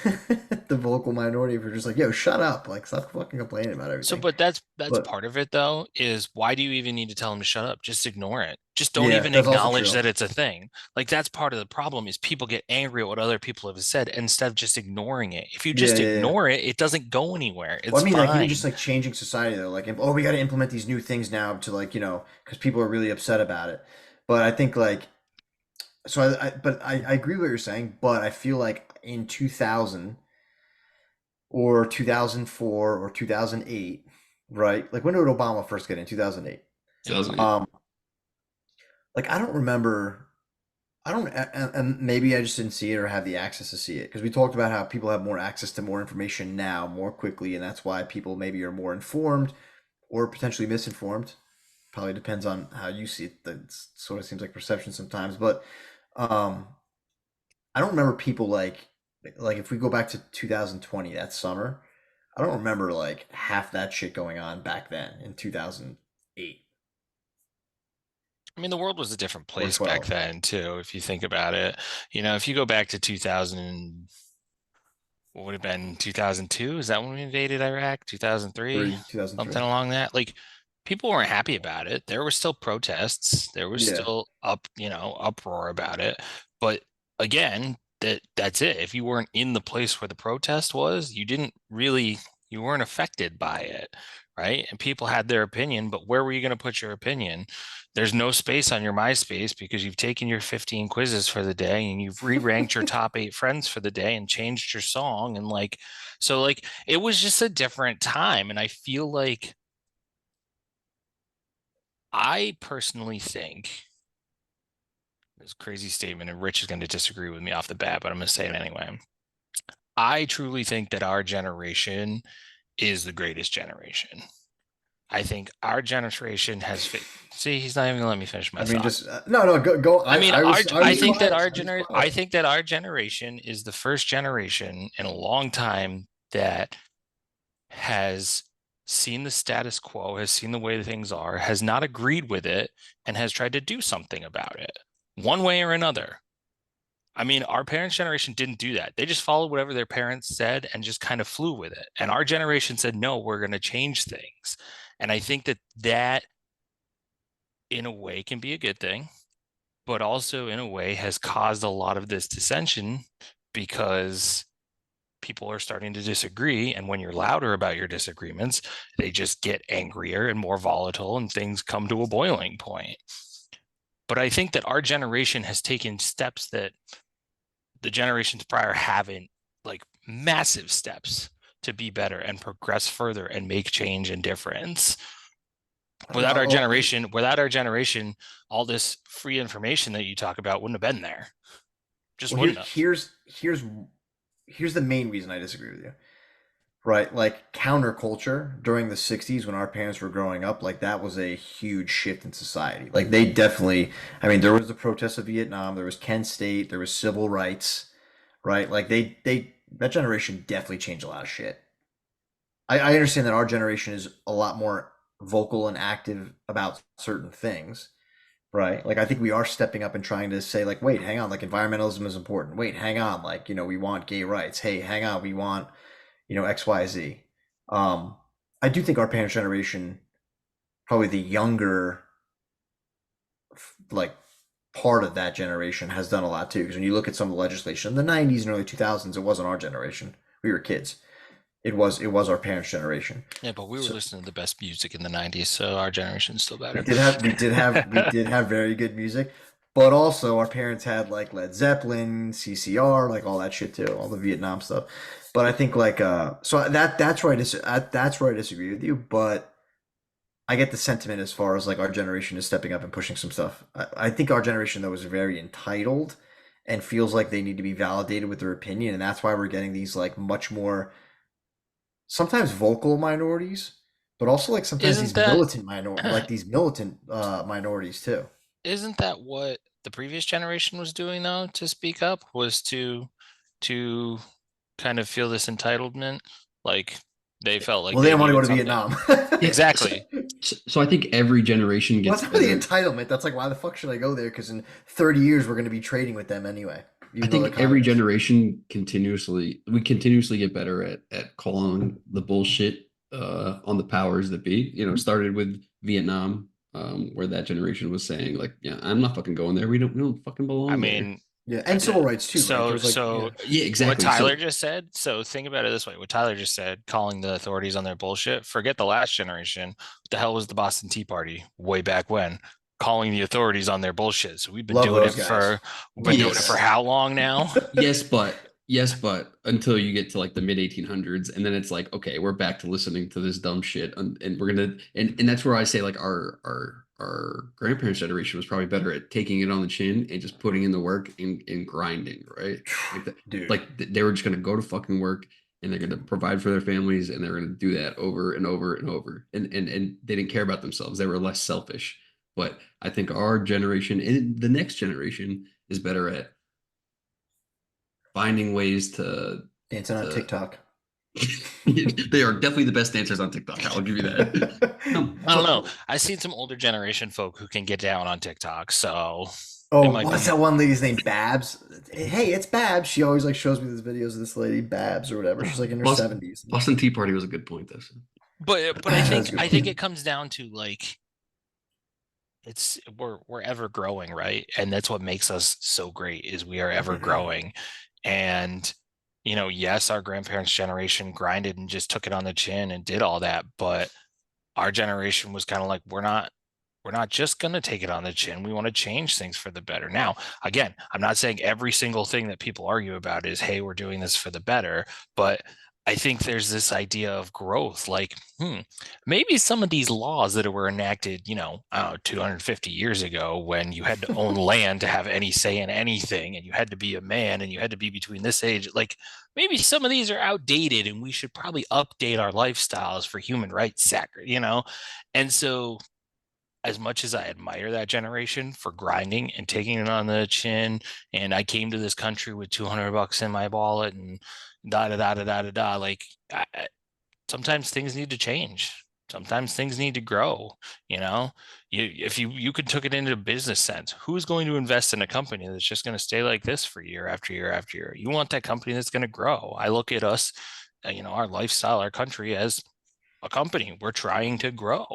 Speaker 2: the vocal minority. If we're just like, yo, shut up, like stop fucking complaining about
Speaker 1: so,
Speaker 2: everything.
Speaker 1: but that's
Speaker 2: But
Speaker 1: part of it though, is why do you even need to tell them to shut up? Just ignore it. Just don't
Speaker 2: yeah,
Speaker 1: even
Speaker 2: that's also
Speaker 1: acknowledge
Speaker 2: true.
Speaker 1: that it's a thing. Like that's part of the problem is people get angry at what other people have said instead of just ignoring it. If you
Speaker 2: Yeah,
Speaker 1: just
Speaker 2: yeah, yeah.
Speaker 1: ignore it, it doesn't go anywhere.
Speaker 2: Well,
Speaker 1: It's
Speaker 2: I mean, like even just
Speaker 1: fine.
Speaker 2: like changing society though, like oh, we got to implement these new things now to like because people are really upset about it. But I think like I agree with what you're saying, but I feel like in 2000 or 2004 or 2008, right? Like when did Obama first get in? 2008.
Speaker 3: 2008.
Speaker 2: Um, like I don't remember. I don't, and maybe I just didn't see it or have the access to see it because we talked about how people have more access to more information now more quickly, and that's why people maybe are more informed or potentially misinformed. Probably depends on how you see it. That sort of seems like perception sometimes, but um, I don't remember people like if we go back to 2020 that summer, I don't remember like half that shit going on back then in 2008
Speaker 1: I mean, the world was a different
Speaker 2: or
Speaker 1: place back
Speaker 2: 12.
Speaker 1: then too, if you think about it. If you go back to 2000, what would have been 2002? Is that when we invaded Iraq? 2003?
Speaker 2: 2003.
Speaker 1: Something along that. Like people weren't happy about it. There were still protests. There was
Speaker 2: Yeah.
Speaker 1: still uproar about it. But again, that's it. If you weren't in the place where the protest was, you weren't affected by it, right? And people had their opinion, but where were you going to put your opinion? There's no space on your MySpace because you've taken your 15 quizzes for the day and you've re-ranked your top 8 friends for the day and changed your song. And like it was just a different time. And I feel like I personally think this crazy statement, and Rich is going to disagree with me off the bat, but I'm going to say it anyway. I truly think that our generation is the greatest generation. I think our generation has see, he's not even gonna let me finish my
Speaker 2: I mean,
Speaker 1: thought.
Speaker 2: just no, go, go.
Speaker 1: I mean,
Speaker 2: I
Speaker 1: I
Speaker 2: was
Speaker 1: think that
Speaker 2: quiet.
Speaker 1: our
Speaker 2: I was
Speaker 1: I
Speaker 2: quiet.
Speaker 1: think that our generation is the first generation in a long time that has seen the status quo, has seen the way things are, has not agreed with it, and has tried to do something about it, one way or another. I mean, our parents' generation didn't do that. They just followed whatever their parents said and just kind of flew with it. And our generation said, no, we're going to change things. And I think that in a way can be a good thing, but also in a way has caused a lot of this dissension because people are starting to disagree. And when you're louder about your disagreements, they just get angrier and more volatile and things come to a boiling point. But I think that our generation has taken steps that the generations prior haven't, like massive steps to be better and progress further and make change and difference.
Speaker 2: I don't know.
Speaker 1: Without our generation, all this free information that you talk about wouldn't have been there. Just
Speaker 2: Well,
Speaker 1: wouldn't have.
Speaker 2: here's the main reason I disagree with you. Right, like counterculture during the '60s when our parents were growing up, like that was a huge shift in society. Like they definitely, I mean, there was the protests of Vietnam, there was Kent State, there was civil rights, right? Like they that generation definitely changed a lot of shit. I understand that our generation is a lot more vocal and active about certain things, right? Like I think we are stepping up and trying to say like, wait, hang on, like environmentalism is important. Wait, hang on, like we want gay rights. Hey, hang on, we want XYZ. Um, I do think our parents' generation, probably the younger like part of that generation, has done a lot too. Because when you look at some of the legislation in the '90s and early 2000s, it wasn't our generation. We were kids. It was our parents' generation.
Speaker 1: Yeah, but we were
Speaker 2: So
Speaker 1: listening to the best music in the 90s, so our generation's still
Speaker 2: we
Speaker 1: better.
Speaker 2: did have we did have we did have very good music, but also our parents had like Led Zeppelin, CCR, like all that shit too, all the Vietnam stuff. But I think like so that's where I disagree with you, but I get the sentiment as far as like our generation is stepping up and pushing some stuff. I think our generation though is very entitled and feels like they need to be validated with their opinion, and that's why we're getting these like much more sometimes vocal minorities, but also like sometimes
Speaker 1: Isn't
Speaker 2: these
Speaker 1: that
Speaker 2: militant minorities too.
Speaker 1: isn't that what the previous generation was doing though, to speak up, was to kind of feel this entitlement? Like they felt like
Speaker 2: Well, they
Speaker 1: they
Speaker 2: don't want to go
Speaker 1: needed
Speaker 2: to
Speaker 1: something.
Speaker 2: Vietnam.
Speaker 3: Yeah,
Speaker 1: Exactly.
Speaker 3: so I think every generation
Speaker 2: Well,
Speaker 3: gets
Speaker 2: that's not the
Speaker 3: better.
Speaker 2: entitlement. That's like, why the fuck should I go there? Because in 30 years, we're going to be trading with them anyway,
Speaker 3: I
Speaker 2: even though they're
Speaker 3: think every
Speaker 2: communists.
Speaker 3: generation continuously get better at calling the bullshit on the powers that be. Started with Vietnam, where that generation was saying like, yeah, I'm not fucking going there. We don't fucking
Speaker 1: I
Speaker 3: belong there.
Speaker 1: mean,
Speaker 2: Yeah, and civil rights too, right? There
Speaker 1: so
Speaker 2: was like,
Speaker 1: so
Speaker 2: yeah,
Speaker 3: Yeah,
Speaker 1: what
Speaker 3: exactly.
Speaker 1: Tyler
Speaker 3: So
Speaker 1: just said. So think about it this way: what Tyler just said, calling the authorities on their bullshit. Forget the last generation. What the hell was the Boston Tea Party way back when? Calling the authorities on their bullshit. So
Speaker 2: love those guys.
Speaker 1: we've been
Speaker 2: Love
Speaker 1: doing
Speaker 2: those
Speaker 1: it for
Speaker 3: yes,
Speaker 2: guys.
Speaker 1: how long now?
Speaker 3: yes, but Yes, but until you get to like the mid 1800s, and then it's like, okay, we're back to listening to this dumb shit, and we're gonna, and that's where I say like our grandparents' generation was probably better at taking it on the chin and just putting in the work and grinding, right? Like that,
Speaker 2: Dude.
Speaker 3: they were just gonna go to fucking work and they're gonna provide for their families and they're gonna do that over and over and over, and they didn't care about themselves. They were less selfish. But I think our generation and the next generation is better at finding ways
Speaker 2: Dancing on
Speaker 3: to
Speaker 2: TikTok.
Speaker 3: they are definitely the best dancers on TikTok. I'll give you that. No,
Speaker 1: I don't
Speaker 3: but
Speaker 1: know. I've seen some older generation folk who can get down on TikTok, so it
Speaker 2: Oh,
Speaker 1: might
Speaker 2: what's
Speaker 1: be.
Speaker 2: that one lady's name? Babs. Hey, it's Babs. She always like shows me these videos of this lady, Babs or whatever. She's like in her
Speaker 3: Boston,
Speaker 2: 70s.
Speaker 3: Boston Tea Party was a good point, though. So.
Speaker 1: But
Speaker 2: That's a good
Speaker 1: I think it
Speaker 2: one.
Speaker 1: comes down to like it's we're ever growing, right? And that's what makes us so great is we are ever growing. And yes, our grandparents' generation grinded and just took it on the chin and did all that, but our generation was kind of like we're not just going to take it on the chin. We want to change things for the better. Now, again, I'm not saying every single thing that people argue about is, hey, we're doing this for the better, but I think there's this idea of growth. Like, maybe some of these laws that were enacted, I don't know, 250 years ago, when you had to own land to have any say in anything, and you had to be a man, and you had to be between this age, like maybe some of these are outdated, and we should probably update our lifestyles for human rights, and so as much as I admire that generation for grinding and taking it on the chin, and I came to this country with $200 in my wallet and da da da da da da da. Like, sometimes things need to change. Sometimes things need to grow. You know, if you could took it into a business sense, who's going to invest in a company that's just going to stay like this for year after year after year? You want that company that's going to grow. I look at us, our lifestyle, our country as a company. We're trying to grow.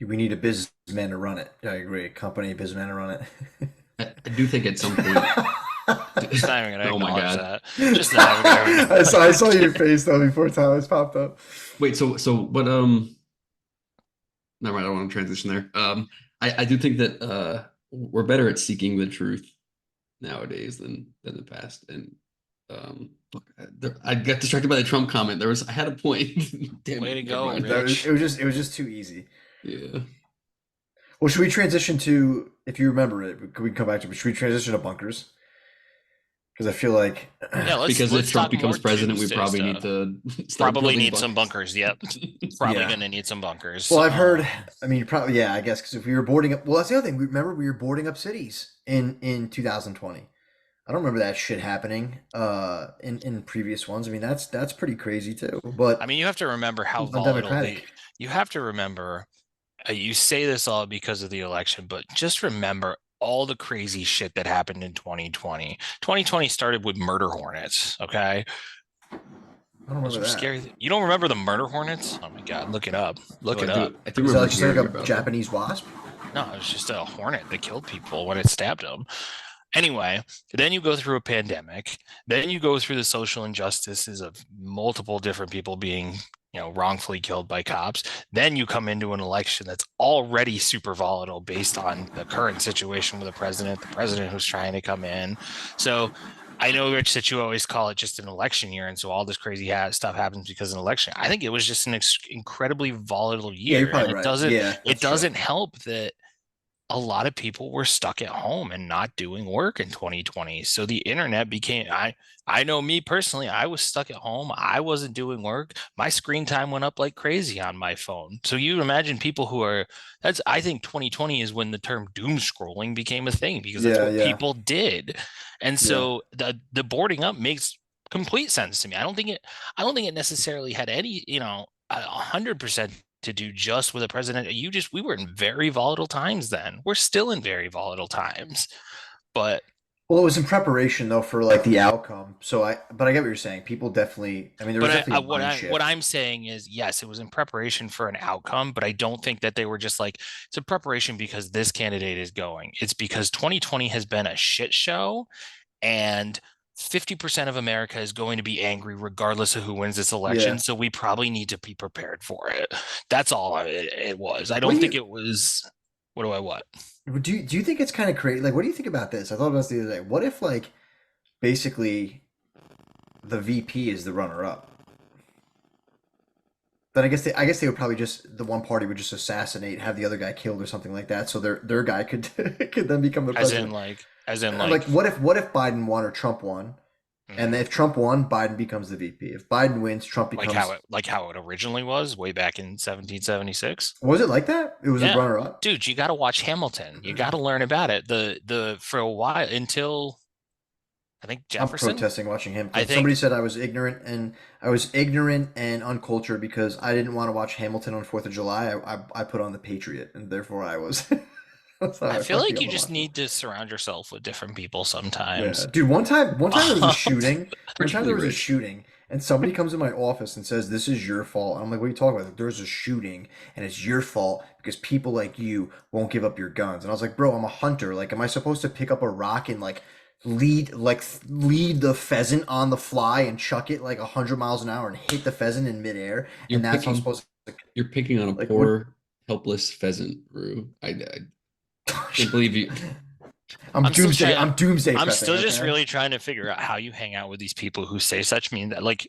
Speaker 2: We need a businessman to run it. I agree. A company, businessman to run
Speaker 3: I do think at some point.
Speaker 1: Just not even gonna
Speaker 3: Oh my
Speaker 1: acknowledge
Speaker 3: god!
Speaker 1: that. Just not even gonna.
Speaker 2: I saw your face though before Thomas popped up.
Speaker 3: Wait, but never mind. I don't want to transition there. I do think that we're better at seeking the truth nowadays than the past. And fuck, I got distracted by the Trump comment. I had a point. Damn
Speaker 1: Way to
Speaker 3: it. Never
Speaker 1: go,
Speaker 3: mind.
Speaker 1: Rich.
Speaker 2: It was just too easy.
Speaker 3: Yeah.
Speaker 2: Well, should we transition to, if you remember it, could we come back to, should we transition to bunkers? Because I feel like,
Speaker 1: Yeah,
Speaker 3: Because if
Speaker 1: let's
Speaker 3: Trump
Speaker 1: talk more
Speaker 3: becomes president, we
Speaker 1: doomsday
Speaker 3: probably need
Speaker 1: stuff.
Speaker 3: to start
Speaker 1: Probably
Speaker 3: building
Speaker 1: need some
Speaker 3: bunkers.
Speaker 1: bunkers. Yep. Probably
Speaker 2: yeah.
Speaker 1: gonna need some bunkers.
Speaker 2: Well, I've heard, I mean, probably, yeah, I guess, because if we were boarding up, well, that's the other thing. Remember, we were boarding up cities in 2020. I don't remember that shit happening in previous ones. I mean, that's pretty crazy too.
Speaker 1: I
Speaker 2: But
Speaker 1: mean, you have to remember how volatile
Speaker 2: undemocratic.
Speaker 1: you have to remember. You say this all because of the election, but just remember all the crazy shit that happened in 2020. 2020 started with murder hornets. Okay.
Speaker 2: I don't
Speaker 1: Those
Speaker 2: remember
Speaker 1: were
Speaker 2: that.
Speaker 1: scary. You don't remember the murder hornets? Oh my God. Look it up. Look
Speaker 3: Oh,
Speaker 1: it up.
Speaker 3: I do
Speaker 2: Is that
Speaker 3: remember
Speaker 2: like just like
Speaker 3: hearing
Speaker 2: a
Speaker 3: about them.
Speaker 2: Japanese wasp?
Speaker 1: No, it was just a hornet that killed people when it stabbed them. Anyway, then you go through a pandemic. Then you go through the social injustices of multiple different people being, wrongfully killed by cops. Then you come into an election that's already super volatile based on the current situation with the president who's trying to come in. So I know, Rich, that you always call it just an election year, and so all this crazy stuff happens because of an election. I think it was just an incredibly volatile
Speaker 2: Yeah, you're
Speaker 1: year, and
Speaker 2: probably right. Yeah,
Speaker 1: it
Speaker 2: that's true.
Speaker 1: doesn't help that a lot of people were stuck at home and not doing work in 2020. So the internet became I know me personally, I was stuck at home. I wasn't doing work. My screen time went up like crazy on my phone. So you imagine people who are that's I think 2020 is when the term doom scrolling became a thing because that's
Speaker 2: Yeah,
Speaker 1: what
Speaker 2: yeah,
Speaker 1: people did. And
Speaker 2: yeah.
Speaker 1: so the boarding up makes complete sense to me. I don't think it necessarily had any, 100% to do just with a president. We were in very volatile times then. We're still in very volatile times. But
Speaker 2: Well, it was in preparation though for like the outcome. But I get what you're saying. People definitely. I mean, there was definitely a mind
Speaker 1: what
Speaker 2: shift.
Speaker 1: I'm saying is yes, it was in preparation for an outcome, but I don't think that they were just like it's a preparation because this candidate is going. It's because 2020 has been a shit show and 50% of America is going to be angry regardless of who wins this election.
Speaker 2: Yeah.
Speaker 1: So we probably need to be prepared for it. That's all it was. I
Speaker 2: What
Speaker 1: don't
Speaker 2: do
Speaker 1: think
Speaker 2: you
Speaker 1: it was. What do I what?
Speaker 2: do? You think it's kind of crazy? Like, what do you think about this? I thought about this the other day. What if like basically the VP is the runner up. Then I guess they would probably just the one party would just assassinate, have the other guy killed or something like that, so their guy could could then become the president.
Speaker 1: As in
Speaker 2: Like
Speaker 1: like
Speaker 2: what if Biden won or Trump won, and
Speaker 1: mhm.
Speaker 2: if Trump won, Biden becomes the VP. If Biden wins, Trump becomes.
Speaker 1: Like how it originally was way back in 1776.
Speaker 2: Was it like that? It was a
Speaker 1: Yeah.
Speaker 2: runner up.
Speaker 1: Dude, you got to watch Hamilton. You got to learn about it. The for a while until I think
Speaker 2: I'm
Speaker 1: Jefferson.
Speaker 2: protesting watching
Speaker 1: I
Speaker 2: Hamilton. Somebody
Speaker 1: think
Speaker 2: said I was ignorant and uncultured because I didn't want to watch Hamilton on Fourth of July. I put on the Patriot, and therefore I was. That's how
Speaker 1: I
Speaker 2: I
Speaker 1: feel
Speaker 2: fucked
Speaker 1: like
Speaker 2: me
Speaker 1: you
Speaker 2: up on
Speaker 1: just
Speaker 2: watching.
Speaker 1: need to surround yourself with different people
Speaker 2: Yeah,
Speaker 1: sometimes.
Speaker 2: dude. One time there was a shooting. One time there
Speaker 3: Particularly
Speaker 2: was a
Speaker 3: rich.
Speaker 2: shooting, and somebody comes in my office and says, "This is your fault." And I'm like, "What are you talking about?" Like, there's a shooting, and it's your fault because people like you won't give up your guns. And I was like, "Bro, I'm a hunter. Like, am I supposed to pick up a rock and lead the pheasant on the fly and chuck it like 100 miles an hour and hit the pheasant in midair?
Speaker 3: You're
Speaker 2: And that's how I'm
Speaker 3: picking
Speaker 2: supposed to
Speaker 3: you're picking on a
Speaker 2: like what?"
Speaker 3: poor, helpless pheasant, Rue. I can't believe you.
Speaker 2: I'm
Speaker 1: I'm still
Speaker 2: doomsday.
Speaker 1: trying
Speaker 2: I'm doomsday
Speaker 1: I'm
Speaker 2: prepping.
Speaker 1: still just
Speaker 2: Okay.
Speaker 1: really trying to figure out how you hang out with these people who say such mean that like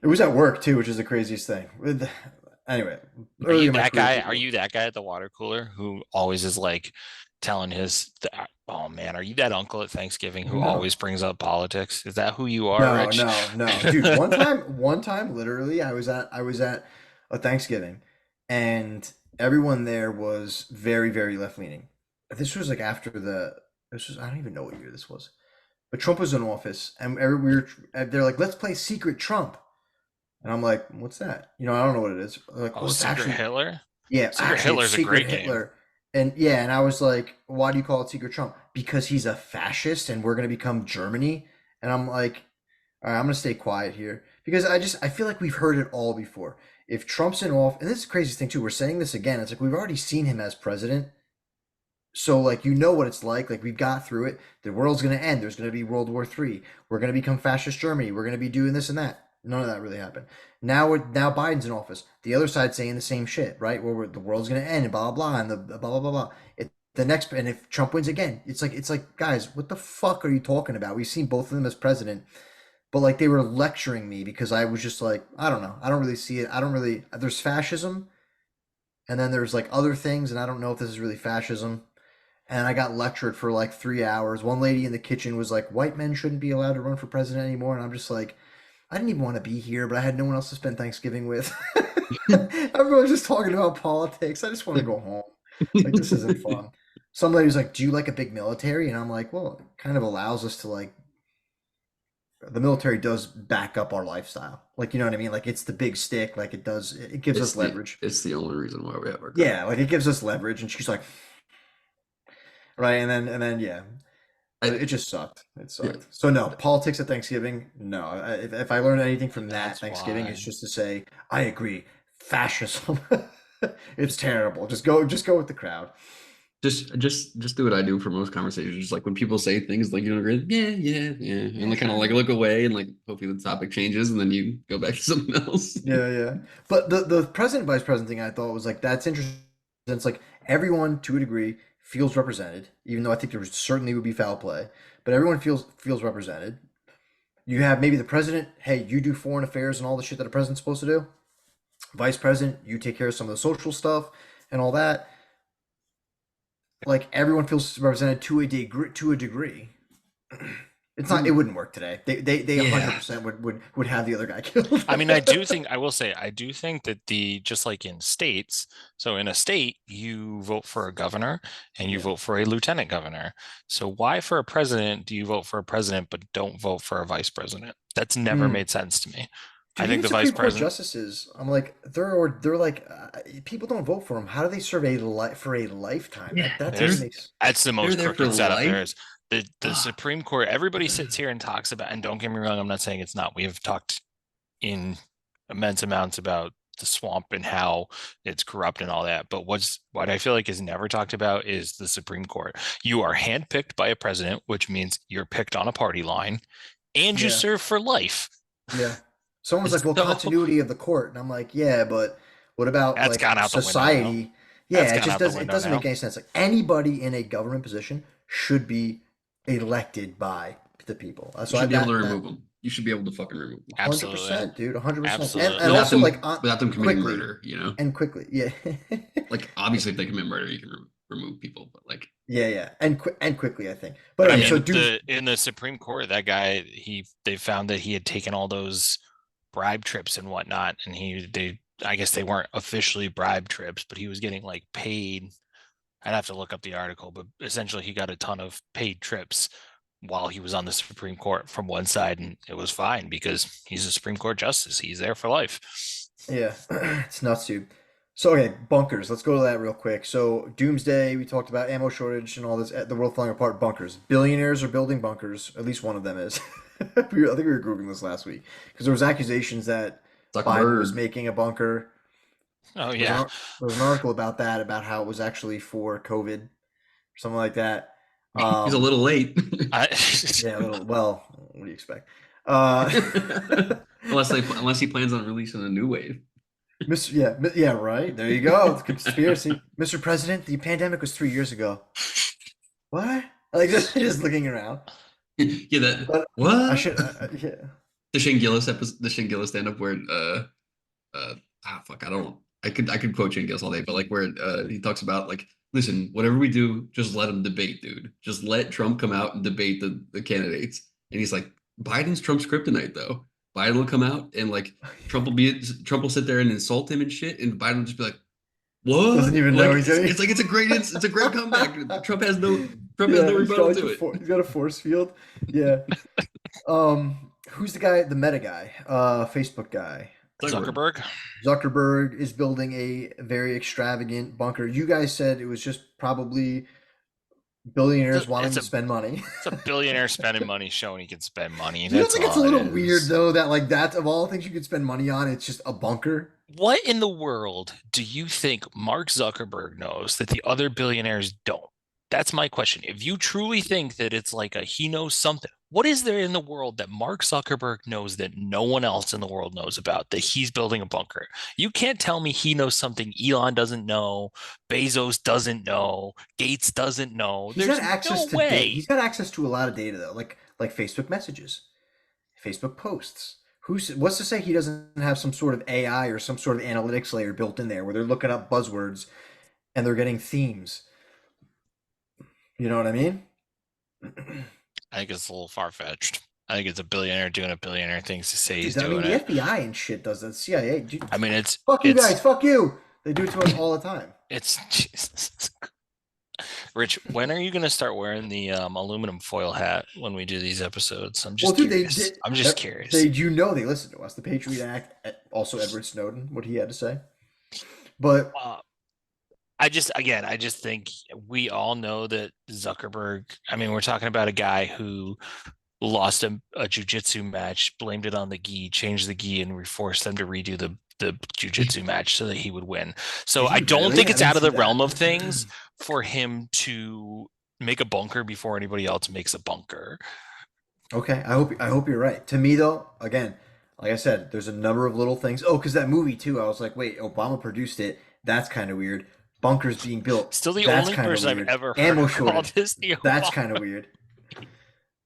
Speaker 2: It was at work too, which is the craziest thing. Anyway, early in my career,
Speaker 1: Are
Speaker 2: people.
Speaker 1: you that guy at the water cooler who always is like telling oh man, are you that uncle at Thanksgiving who
Speaker 2: No,
Speaker 1: always brings up politics? Is that who you are,
Speaker 2: no,
Speaker 1: Rich?
Speaker 2: no, no, dude. One time, literally, I was at a Thanksgiving, and everyone there was very, very left leaning. This was like after the. This was I don't even know what year this was, but Trump was in office, and they're like, let's play Secret Trump, and I'm like, what's that? I don't know what it is. They're like,
Speaker 1: Oh,
Speaker 2: well, it's
Speaker 1: Secret
Speaker 2: actually.
Speaker 1: Hitler?
Speaker 2: Yeah,
Speaker 1: Secret
Speaker 2: actually, it's
Speaker 1: Hitler's a
Speaker 2: Secret
Speaker 1: great game.
Speaker 2: Hitler. And yeah, and I was like, why do you call it Secret Trump? Because he's a fascist and we're going to become Germany. And I'm like, all right, I'm going to stay quiet here because I feel like we've heard it all before. If Trump's in office, and this is the craziest thing too, we're saying this again. It's like we've already seen him as president. So like what it's like we've got through it. The world's gonna end. There's gonna be World War III. We're gonna become fascist Germany. We're gonna be doing this and that. None of that really happened. Now Biden's in office. The other side's saying the same shit, right? Where the world's gonna end and blah blah blah and the blah blah blah blah. The next and if Trump wins again, it's like guys, what the fuck are you talking about? We've seen both of them as president, but like they were lecturing me because I was just like I don't know. I don't really see it. I don't really. There's fascism and then there's like other things and I don't know if this is really fascism and I got lectured for like 3 hours. One lady in the kitchen was like, "White men shouldn't be allowed to run for president anymore," and I'm just like, I didn't even want to be here, but I had no one else to spend Thanksgiving with. Everyone's just talking about politics. I just want to go home. Like this isn't fun. Some lady's like, "Do you like a big military?" And I'm like, "Well, it kind of allows us to like." The military does back up our lifestyle. Like, you know what I mean? Like, it's the big stick. Like, it does, it gives us leverage.
Speaker 3: It's the only reason why we have our
Speaker 2: Yeah,
Speaker 3: government.
Speaker 2: like, it gives us leverage. And she's like, right. And then, yeah. But
Speaker 3: I
Speaker 2: it just sucked. It
Speaker 3: yeah.
Speaker 2: sucked. So no, politics at Thanksgiving. No, if I learned anything from that
Speaker 1: That's
Speaker 2: Thanksgiving, it's
Speaker 1: why.
Speaker 2: just to say I agree. Fascism, it's terrible. Just go with the crowd.
Speaker 3: Just do what I do for most conversations. Just like when people say things like you don't agree, yeah, yeah, yeah, and
Speaker 2: Yeah,
Speaker 3: like kind of like
Speaker 2: sure.
Speaker 3: look away and like hopefully the topic changes and then you go back to something else.
Speaker 2: Yeah, yeah. But the president vice president thing I thought was like that's interesting. It's like everyone to a degree feels represented, even though I think there certainly would be foul play. But everyone feels represented. You have maybe the president. Hey, you do foreign affairs and all the shit that a president's supposed to do. Vice president, you take care of some of the social stuff and all that. Like everyone feels represented to a degree. To a degree, it's not. It
Speaker 3: Mm,
Speaker 2: wouldn't work today. They
Speaker 3: yeah,
Speaker 2: 100% would have the other guy killed.
Speaker 1: I mean, I will say, I do think that just like in states, so in a state, you vote for a governor and you
Speaker 2: Yeah.
Speaker 1: vote for a lieutenant governor. So why for a president do you vote for a president but don't vote for a vice president? That's never
Speaker 2: Mm.
Speaker 1: made sense to me. I
Speaker 2: Dude,
Speaker 1: think
Speaker 2: even
Speaker 1: the vice
Speaker 2: Supreme Court
Speaker 1: president,
Speaker 2: justices, I'm like, they're like, people don't vote for them. How do they serve for a lifetime?
Speaker 3: yeah.
Speaker 2: That doesn't
Speaker 1: there's
Speaker 2: make.
Speaker 1: that's the
Speaker 3: They're
Speaker 1: most
Speaker 3: there for
Speaker 1: crooked setup there
Speaker 3: life.
Speaker 1: is. The
Speaker 3: Ah,
Speaker 1: Supreme Court, everybody sits here and talks about, and don't get me wrong, I'm not saying it's not. We have talked in immense amounts about the swamp and how it's corrupt and all that. But what I feel like is never talked about is the Supreme Court. You are handpicked by a president, which means you're picked on a party line, and you
Speaker 2: Yeah,
Speaker 1: serve for life.
Speaker 2: yeah. Someone's like, well,
Speaker 1: So
Speaker 2: continuity of the court, and I'm like, yeah, but what about
Speaker 1: that's
Speaker 2: like
Speaker 1: gone out the window now.
Speaker 2: society?
Speaker 1: That's
Speaker 2: Yeah, it
Speaker 1: gone
Speaker 2: just
Speaker 1: out the
Speaker 2: does. It
Speaker 1: window
Speaker 2: doesn't
Speaker 1: now.
Speaker 2: make any sense. Like anybody in a government position should be elected by the people.
Speaker 3: you
Speaker 2: So
Speaker 3: should be able to
Speaker 2: that
Speaker 3: remove them. you should be able to fucking remove them
Speaker 2: Hundred
Speaker 1: Absolutely.
Speaker 2: percent, dude. 100%. And
Speaker 1: Absolutely.
Speaker 2: also like
Speaker 3: without them committing
Speaker 2: quickly
Speaker 3: murder. You know,
Speaker 2: and quickly. Yeah.
Speaker 3: like obviously if they commit murder, you can remove people, but like
Speaker 2: Yeah, yeah, and quickly, I think. But
Speaker 1: But I
Speaker 2: anyway, so
Speaker 1: mean,
Speaker 2: Doom's
Speaker 1: in the Supreme Court, that guy, they found that he had taken all those bribe trips and whatnot, and I guess they weren't officially bribe trips, but he was getting like paid. I'd have to look up the article, but essentially he got a ton of paid trips while he was on the Supreme Court from one side, and it was fine because he's a Supreme Court justice. He's there for life.
Speaker 2: Yeah, it's nuts, dude. So okay, bunkers. Let's go to that real quick. So doomsday, we talked about ammo shortage and all this. The world falling apart. Bunkers. Billionaires are building bunkers. At least one of them is. I think we were googling this last week because there was accusations that Biden was
Speaker 3: Zuckerberg.
Speaker 2: making a bunker.
Speaker 1: Oh
Speaker 2: There was
Speaker 1: yeah,
Speaker 2: there was an article about that, about how it was actually for COVID or something like that.
Speaker 3: He's a little late.
Speaker 1: I,
Speaker 2: Yeah, a little. Well, what do you expect? Uh,
Speaker 3: Unless he plans on releasing a new wave.
Speaker 2: Mr. Yeah, yeah, right. There you go. It's conspiracy. Mr. President, the pandemic was 3 years ago. What? Like just looking around.
Speaker 3: Yeah, that
Speaker 2: But I
Speaker 3: what?
Speaker 2: should. Yeah.
Speaker 3: The Shane Gillis episode, the Shane Gillis stand up where fuck, I could quote Shane Gillis all day, but like where he talks about like, listen, whatever we do, just let him debate, dude. Just let Trump come out and debate the candidates. And he's like, Biden's Trump's kryptonite though. Biden will come out and like Trump will sit there and insult him and shit, and Biden will just be like,
Speaker 2: Doesn't
Speaker 3: what?
Speaker 2: even
Speaker 3: Like
Speaker 2: know he's getting.
Speaker 3: it's like it's a great comeback. Trump has
Speaker 2: Yeah,
Speaker 3: no
Speaker 2: he's got
Speaker 3: rebuttal
Speaker 2: like
Speaker 3: to it.
Speaker 2: he's got a force field. Yeah. Who's the guy? The Meta guy. Facebook guy.
Speaker 3: Zuckerberg.
Speaker 1: Zuckerberg.
Speaker 2: Zuckerberg is building a very extravagant bunker. You guys said it was just probably billionaires wanting
Speaker 1: It's
Speaker 2: to
Speaker 1: a
Speaker 2: spend money.
Speaker 1: it's a billionaire spending money, showing he can spend money.
Speaker 2: Do you don't
Speaker 1: That's
Speaker 2: think it's a
Speaker 1: all it
Speaker 2: little weird
Speaker 1: is.
Speaker 2: though that like that of all things you could spend money on, it's just a bunker?
Speaker 1: What in the world do you think Mark Zuckerberg knows that the other billionaires don't? That's my question. If you truly think that it's like he knows something, what is there in the world that Mark Zuckerberg knows that no one else in the world knows about, that he's building a bunker? You can't tell me he knows something Elon doesn't know, Bezos doesn't know, Gates doesn't know.
Speaker 2: He's got
Speaker 1: There's
Speaker 2: access
Speaker 1: no
Speaker 2: to data.
Speaker 1: way.
Speaker 2: He's got access to a lot of data though, like Facebook messages, Facebook posts. What's to say he doesn't have some sort of AI or some sort of analytics layer built in there where they're looking up buzzwords and they're getting themes? You know what I mean?
Speaker 1: I think it's a little far fetched. I think it's a billionaire doing a billionaire things to say he's
Speaker 2: Dude, I mean,
Speaker 1: doing
Speaker 2: the
Speaker 1: it.
Speaker 2: FBI and shit does that. CIA, dude,
Speaker 1: I mean, it's
Speaker 2: fuck you
Speaker 1: it's
Speaker 2: guys, fuck you. They do it to us all the time.
Speaker 1: it's Jesus. Rich, when are you going to start wearing the aluminum foil hat when we do these episodes? I'm
Speaker 2: Well,
Speaker 1: just
Speaker 2: dude,
Speaker 1: curious. I'm just curious.
Speaker 2: they listen to us. The Patriot Act, also Edward Snowden, what he had to say. But
Speaker 1: Uh, I just think we all know that Zuckerberg. I mean, we're talking about a guy who lost a jujitsu match, blamed it on the gi, changed the gi, and forced them to redo the jujitsu match so that he would win. So
Speaker 2: did
Speaker 1: I
Speaker 2: he
Speaker 1: don't
Speaker 2: really?
Speaker 1: think
Speaker 2: I
Speaker 1: it's
Speaker 2: didn't
Speaker 1: out of
Speaker 2: see
Speaker 1: the realm of
Speaker 2: that.
Speaker 1: things for him to make a bunker before anybody else makes a bunker.
Speaker 2: Okay, I hope you're right. To me though, again, like I said, there's a number of little things. Oh, because that movie too, I was like, wait, Obama produced it. That's kind of weird. Bunkers being built.
Speaker 1: Still the
Speaker 2: That's
Speaker 1: only
Speaker 2: kind of
Speaker 1: person I've
Speaker 2: weird.
Speaker 1: ever heard
Speaker 2: Ammo
Speaker 1: call
Speaker 2: shortage.
Speaker 1: this the
Speaker 2: That's
Speaker 1: Obama.
Speaker 2: kind of weird.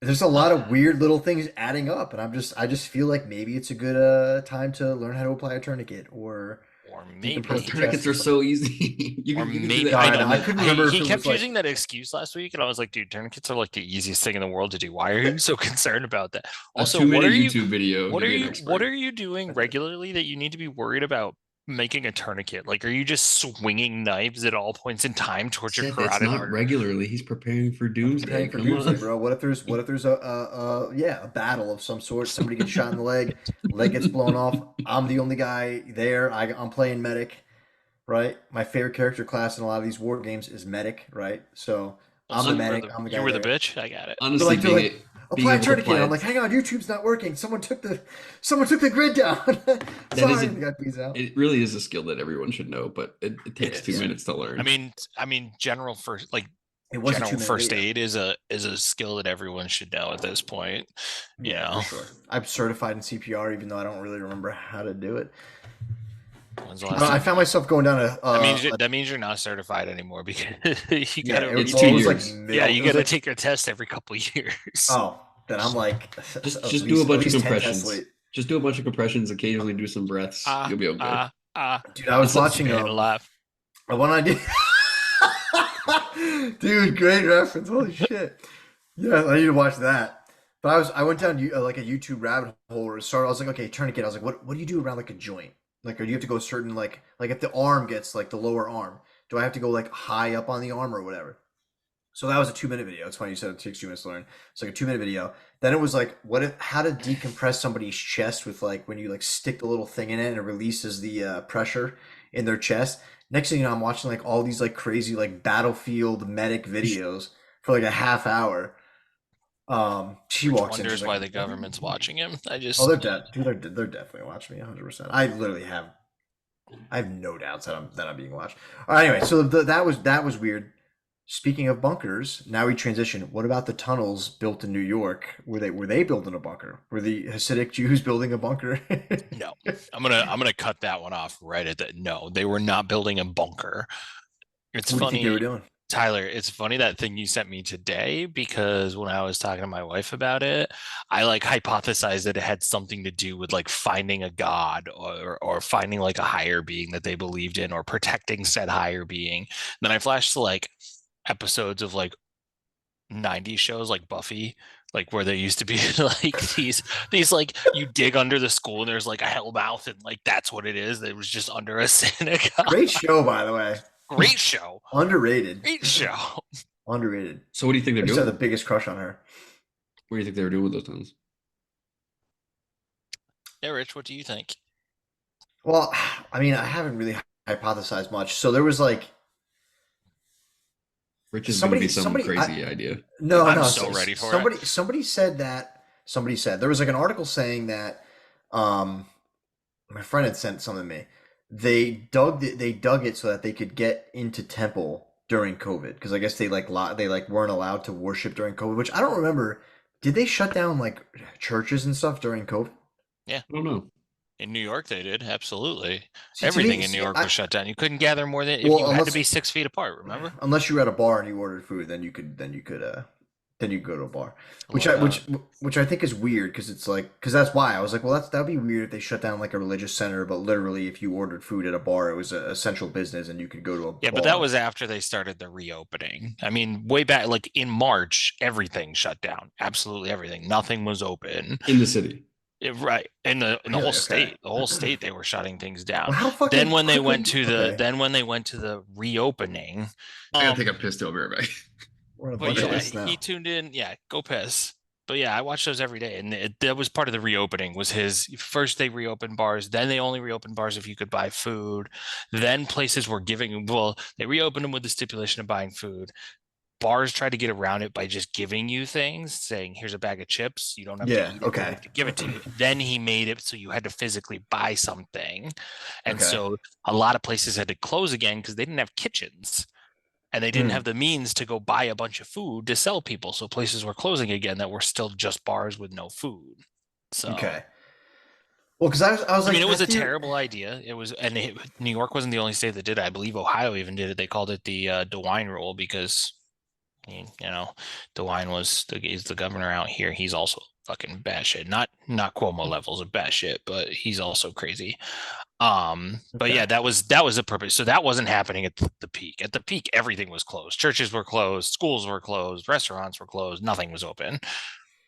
Speaker 2: There's a lot of weird little things adding up, and I just feel like maybe it's a good time to learn how to apply a tourniquet or
Speaker 1: Or
Speaker 2: decompose
Speaker 3: Those
Speaker 2: the
Speaker 1: maybe,
Speaker 3: tourniquets
Speaker 2: chest
Speaker 3: are
Speaker 2: or something.
Speaker 3: so easy.
Speaker 1: or
Speaker 3: You can do
Speaker 1: maybe
Speaker 3: that.
Speaker 1: I
Speaker 2: God,
Speaker 1: know.
Speaker 2: I couldn't remember if
Speaker 1: He
Speaker 2: it
Speaker 1: kept
Speaker 2: was like
Speaker 1: using that excuse last week, and I was like, dude, tourniquets are like the easiest thing in the world to do. Why are you so concerned about that?
Speaker 3: A
Speaker 1: Also,
Speaker 3: 2 minute YouTube video.
Speaker 1: what
Speaker 3: You'll
Speaker 1: are
Speaker 3: be an
Speaker 1: what
Speaker 3: expert.
Speaker 1: are you doing regularly that you need to be worried about making a tourniquet? Like, are you just swinging knives at all points in time towards your
Speaker 3: Seth, it's
Speaker 1: carotid
Speaker 3: not
Speaker 1: artery?
Speaker 3: regularly. He's preparing for
Speaker 2: I'm
Speaker 3: doomsday.
Speaker 2: preparing for
Speaker 3: Come
Speaker 2: doomsday,
Speaker 3: on.
Speaker 2: bro. What if there's a battle of some sort? Somebody gets shot in the leg gets blown off. I'm the only guy there. I'm playing medic, right? My favorite character class in a lot of these war games is medic, right? So I'm
Speaker 1: Also,
Speaker 2: the medic. I'm the
Speaker 1: you
Speaker 2: guy
Speaker 1: were the
Speaker 2: there.
Speaker 1: bitch. I got it.
Speaker 3: Honestly,
Speaker 2: They're like,
Speaker 3: being
Speaker 2: apply a
Speaker 3: able to
Speaker 2: tourniquet.
Speaker 3: apply
Speaker 2: I'm like,
Speaker 3: it,
Speaker 2: hang on, YouTube's not working. Someone took the grid down.
Speaker 3: that is
Speaker 2: Sorry,
Speaker 3: a
Speaker 2: the guy pees out.
Speaker 3: it really is a skill that everyone should know, but it
Speaker 1: It
Speaker 3: takes two
Speaker 1: is.
Speaker 3: minutes to
Speaker 1: I
Speaker 3: learn.
Speaker 1: mean, general first
Speaker 2: It was a
Speaker 1: general
Speaker 2: 2 minute
Speaker 1: first
Speaker 2: video.
Speaker 1: aid is a skill that everyone should know at this point. You
Speaker 2: Yeah, for
Speaker 1: know,
Speaker 2: sure. I'm certified in CPR, even though I don't really remember how to do it.
Speaker 1: when's the last
Speaker 2: I
Speaker 1: time?
Speaker 2: found myself going down
Speaker 1: That means you're not certified anymore because you
Speaker 2: yeah,
Speaker 1: gotta
Speaker 3: It's
Speaker 2: it
Speaker 3: 2
Speaker 2: was like
Speaker 3: years.
Speaker 1: yeah,
Speaker 2: it
Speaker 1: you
Speaker 2: was
Speaker 1: gotta
Speaker 2: like
Speaker 1: take your test every couple years.
Speaker 2: oh then I'm like
Speaker 3: Just do a
Speaker 2: at
Speaker 3: bunch of
Speaker 2: least 10 tests
Speaker 3: compressions.
Speaker 2: late.
Speaker 3: Just do a bunch of compressions, occasionally do some breaths.
Speaker 1: Ah,
Speaker 3: You'll be okay.
Speaker 1: ah, ah.
Speaker 2: Dude, I was
Speaker 1: It's a
Speaker 2: watching
Speaker 1: bad laugh.
Speaker 2: one I did. Dude, great reference. Holy shit. Yeah, I need to watch that. But I went down like a YouTube rabbit hole where it started. I was like, okay, tourniquet. I was like, what do you do around like a joint? Like, or do you have to go certain like if the arm gets like the lower arm, do I have to go like high up on the arm or whatever? So that was a 2 minute video. It's funny you said it takes 2 minutes to learn. It's like a 2 minute video. Then it was like, what if how to decompress somebody's chest with like when you like stick the little thing in it and it releases the pressure in their chest. Next thing you know, I'm watching like all these like crazy like battlefield medic videos for like a half hour. She
Speaker 1: Rich
Speaker 2: walks in, she's
Speaker 1: wonders
Speaker 2: like,
Speaker 1: why the government's watching him.
Speaker 2: "Oh, they're dead, dude. They're definitely watching me 100%. I have no doubts that I'm being watched. All right, anyway, so that was weird. Speaking of bunkers, now we transition. What about the tunnels built in New York? Were they building a bunker? Were the Hasidic Jews building a bunker?
Speaker 1: No, I'm gonna cut that one off right at the no. They were not building a bunker. It's
Speaker 2: What do you think they were
Speaker 1: funny,
Speaker 2: doing?
Speaker 1: Tyler. It's funny that thing you sent me today because when I was talking to my wife about it, I like hypothesized that it had something to do with like finding a god or finding like a higher being that they believed in or protecting said higher being. Then I flashed to like episodes of like 90s shows like Buffy, like where there used to be like these like you dig under the school and there's like a hell mouth and like that's what it is. It was just under a synagogue.
Speaker 2: Great show, by the way.
Speaker 1: Great show.
Speaker 2: Underrated.
Speaker 1: Great show.
Speaker 2: Underrated.
Speaker 3: So what do you think
Speaker 2: I
Speaker 3: they're
Speaker 2: used to have the
Speaker 3: doing?
Speaker 2: biggest crush on her.
Speaker 3: What do you think they were doing with those guns?
Speaker 1: Yeah, Rich, what do you think?
Speaker 2: Well, I mean, I haven't really hypothesized much. So there was like
Speaker 3: Rich is going to be some
Speaker 2: somebody
Speaker 3: crazy idea.
Speaker 2: no,
Speaker 1: I'm
Speaker 2: no,
Speaker 1: so ready for it.
Speaker 2: somebody said that somebody said there was like an article saying that um my friend had sent something to me. They dug it so that they could get into temple during COVID because I guess they like weren't allowed to worship during COVID, which I don't remember. Did they shut down like churches and stuff during COVID?
Speaker 1: Yeah.
Speaker 3: I don't know.
Speaker 1: In New York, they did. Absolutely.
Speaker 2: See, to
Speaker 1: Everything
Speaker 2: me,
Speaker 1: in New
Speaker 2: see,
Speaker 1: York
Speaker 2: I
Speaker 1: was shut down. You couldn't gather more than if
Speaker 2: well
Speaker 1: you had to be 6 feet apart, remember?
Speaker 2: unless you were at a bar and you ordered food, then you could go to a bar,
Speaker 1: I love that.
Speaker 2: which I think is weird because it's like because that's why I was like, well, that'd be weird if they shut down like a religious center, but literally if you ordered food at a bar, it was a essential business and you could go to a
Speaker 1: Yeah, but that
Speaker 2: bar.
Speaker 1: was after they started the reopening. I mean, way back, like in March, everything shut down. Absolutely everything. Nothing was open.
Speaker 3: In the city.
Speaker 1: Right. In the whole
Speaker 2: Really? Okay.
Speaker 1: state, the whole state, they were shutting things down.
Speaker 2: Well,
Speaker 1: Then when they
Speaker 2: how
Speaker 1: went
Speaker 2: could
Speaker 1: to the
Speaker 2: okay?
Speaker 1: then when they went to the reopening,
Speaker 3: I gotta take a
Speaker 1: um,
Speaker 3: piss. I'll be right back.
Speaker 2: We're on a
Speaker 1: but
Speaker 2: bunch of
Speaker 1: yeah,
Speaker 2: lists
Speaker 1: he
Speaker 2: now.
Speaker 1: tuned in. Yeah, go piss. But yeah, I watch those every day, and that was part of the reopening. Was his first they reopened bars, then they only reopened bars if you could buy food. Then places were giving. Well, they reopened them with the stipulation of buying food. Bars tried to get around it by just giving you things, saying, "Here's a bag of chips. You don't have to
Speaker 2: Yeah.
Speaker 1: eat it. We
Speaker 2: Okay.
Speaker 1: have to give it to you." Then he made it so you had to physically buy something, and
Speaker 2: Okay.
Speaker 1: so a lot of places had to close again because they didn't have kitchens and they didn't
Speaker 2: Hmm.
Speaker 1: have the means to go buy a bunch of food to sell people. So places were closing again that were still just bars with no food. So,
Speaker 2: Okay. Well, because I was
Speaker 1: I mean,
Speaker 2: like
Speaker 1: it was
Speaker 2: that
Speaker 1: a
Speaker 2: theory.
Speaker 1: terrible idea. New York wasn't the only state that did it. I believe Ohio even did it. They called it the DeWine rule because, DeWine is the governor out here. He's also fucking batshit. Not Cuomo levels of batshit, but he's also crazy. But
Speaker 2: Okay.
Speaker 1: yeah, that was the purpose. So that wasn't happening at the peak. At the peak, everything was closed. Churches were closed, schools were closed, restaurants were closed, nothing was open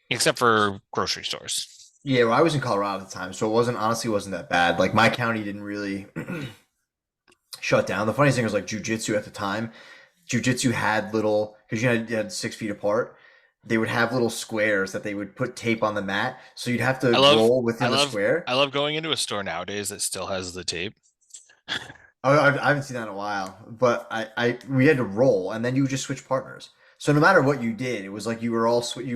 Speaker 1: except for grocery stores.
Speaker 2: Yeah. Well, I was in Colorado at the time, so it wasn't that bad. Like my county didn't really shut down. The funniest thing was like jujitsu at the time. Jujitsu had little because you had 6 feet apart. They would have little squares that they would put tape on the mat, so you'd have to
Speaker 1: I love
Speaker 2: roll
Speaker 1: I
Speaker 2: within the
Speaker 1: love
Speaker 2: square.
Speaker 1: I love going into a store nowadays that still has the tape.
Speaker 2: Oh, I haven't seen that in a while, but we had to roll, and then you would just switch partners. So no matter what you did, it was like you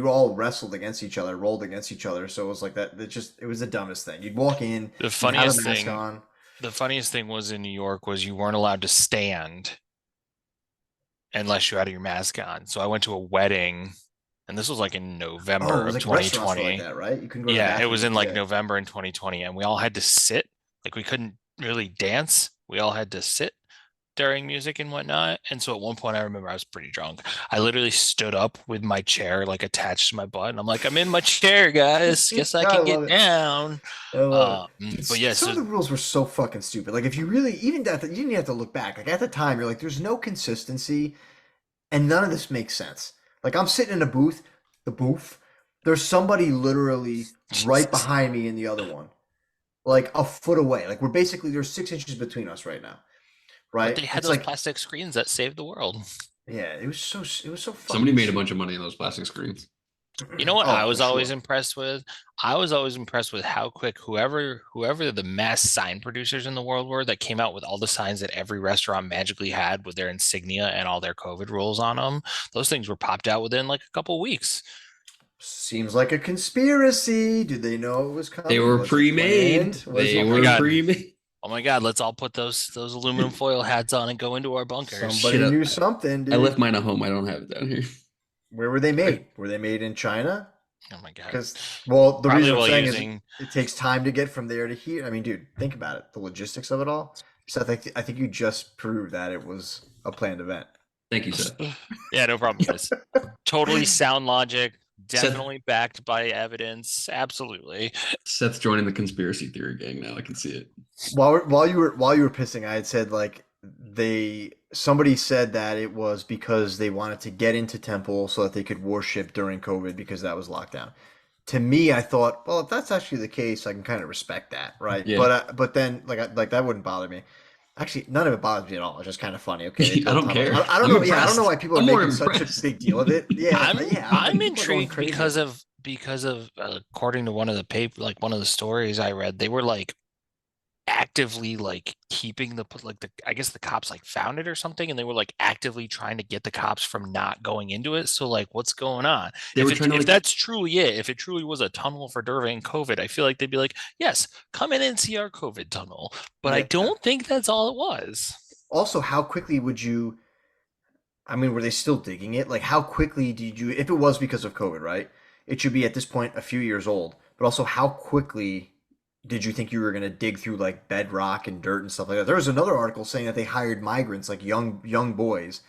Speaker 2: all wrestled against each other, rolled against each other. So it was like that. It was the dumbest thing. You'd walk in,
Speaker 1: The
Speaker 2: you'd have a
Speaker 1: funniest
Speaker 2: mask
Speaker 1: thing
Speaker 2: on.
Speaker 1: the funniest thing was in New York was you weren't allowed to stand unless you had your mask on. So I went to a wedding and this was like in
Speaker 2: Oh, it
Speaker 1: November
Speaker 2: was
Speaker 1: of
Speaker 2: like restaurants were like
Speaker 1: 2020.
Speaker 2: that, right? You couldn't go to the
Speaker 1: Yeah, it
Speaker 2: bathroom.
Speaker 1: was in like
Speaker 2: Yeah.
Speaker 1: November in 2020, and we all had to sit. Like we couldn't really dance. We all had to sit during music and whatnot. And so at one point, I remember I was pretty drunk. I literally stood up with my chair like attached to my butt, and I'm like, I'm in my chair, guys. Guess I
Speaker 2: I
Speaker 1: can
Speaker 2: love
Speaker 1: get
Speaker 2: it.
Speaker 1: down.
Speaker 2: I love it. Dude,
Speaker 1: But yeah,
Speaker 2: some of
Speaker 1: so
Speaker 2: the rules were so fucking stupid. Like, if you really, even at the, you didn't even have to look back. Like, at the time, you're like, there's no consistency, and none of this makes sense. Like, I'm sitting in a booth, the booth, there's somebody literally right
Speaker 1: Jesus.
Speaker 2: behind me in the other one, like a foot away. Like, we're basically, there's 6 inches between us right now,
Speaker 1: But
Speaker 2: right?
Speaker 1: they had
Speaker 2: It's
Speaker 1: those
Speaker 2: like,
Speaker 1: plastic screens that saved the world.
Speaker 2: yeah, it was so
Speaker 3: Somebody
Speaker 2: fucking
Speaker 3: made a
Speaker 2: stupid.
Speaker 3: bunch of money on those plastic screens.
Speaker 1: You know what
Speaker 2: Oh,
Speaker 1: I
Speaker 2: for
Speaker 1: was always
Speaker 2: sure.
Speaker 1: impressed with? I was always impressed with how quick whoever the mass sign producers in the world were that came out with all the signs that every restaurant magically had with their insignia and all their COVID rules on them. Those things were popped out within like a couple weeks.
Speaker 2: Seems like a conspiracy. Did they know it was
Speaker 3: They
Speaker 2: coming?
Speaker 3: were
Speaker 2: Was it
Speaker 3: pre-made.
Speaker 2: planned? Was
Speaker 3: They
Speaker 1: Oh
Speaker 2: it
Speaker 1: my
Speaker 3: were
Speaker 1: God.
Speaker 2: pre?
Speaker 3: pre-made.
Speaker 1: Oh my God, let's all put those aluminum foil hats on and go into our bunkers.
Speaker 2: Somebody
Speaker 3: Shit,
Speaker 2: knew something,
Speaker 3: I left
Speaker 2: dude.
Speaker 3: mine at home. I don't have it down here.
Speaker 2: Where were they
Speaker 3: Sorry.
Speaker 2: made? Were they made in China?
Speaker 1: Oh my God.
Speaker 2: Because, well, the
Speaker 1: Probably
Speaker 2: reason I'm
Speaker 1: while
Speaker 2: saying is
Speaker 1: using
Speaker 2: it takes time to get from there to here. I mean, dude, think about it. The logistics of it all. So I think you just proved that it was a planned event.
Speaker 3: Thank you, Seth.
Speaker 1: Yeah, no problem, guys. Totally sound logic,
Speaker 3: Seth
Speaker 1: definitely backed by evidence. Absolutely.
Speaker 3: Seth's joining the conspiracy theory gang now. I can see it.
Speaker 2: While you were pissing, I had said like somebody said that it was because they wanted to get into temple so that they could worship during COVID because that was lockdown. To me, I thought, well, if that's actually the case, I can kind of respect that, right?
Speaker 3: Yeah.
Speaker 2: But then like that wouldn't bother me. Actually, none of it bothers me at all. It's just kind of funny. Okay, they
Speaker 3: I
Speaker 2: built
Speaker 3: don't
Speaker 2: tunnels.
Speaker 3: care.
Speaker 2: I don't
Speaker 3: I'm
Speaker 2: know. Yeah, I don't know
Speaker 3: impressed.
Speaker 2: why people are
Speaker 3: I'm more
Speaker 2: making such a
Speaker 3: impressed.
Speaker 2: big deal of it. Yeah, yeah.
Speaker 1: I'm
Speaker 2: People are going
Speaker 1: intrigued
Speaker 2: crazy over it.
Speaker 1: because of according to one of the paper like one of the stories I read, they were like actively like keeping the like the I guess the cops like found it or something, and they were like actively trying to get the cops from not going into it. So like what's going on?
Speaker 3: They were trying to
Speaker 1: If
Speaker 3: like
Speaker 1: that's truly it, if it truly was a tunnel for Durva COVID, I feel like they'd be like, yes, come in and see our COVID tunnel. But I
Speaker 2: Yeah.
Speaker 1: don't think that's all it was.
Speaker 2: Also, how quickly would you? I mean, were they still digging it? Like, how quickly did you? If it was because of COVID, right? It should be at this point a few years old. But also, how quickly did you think you were going to dig through like bedrock and dirt and stuff like that? There was another article saying that they hired migrants, like young boys,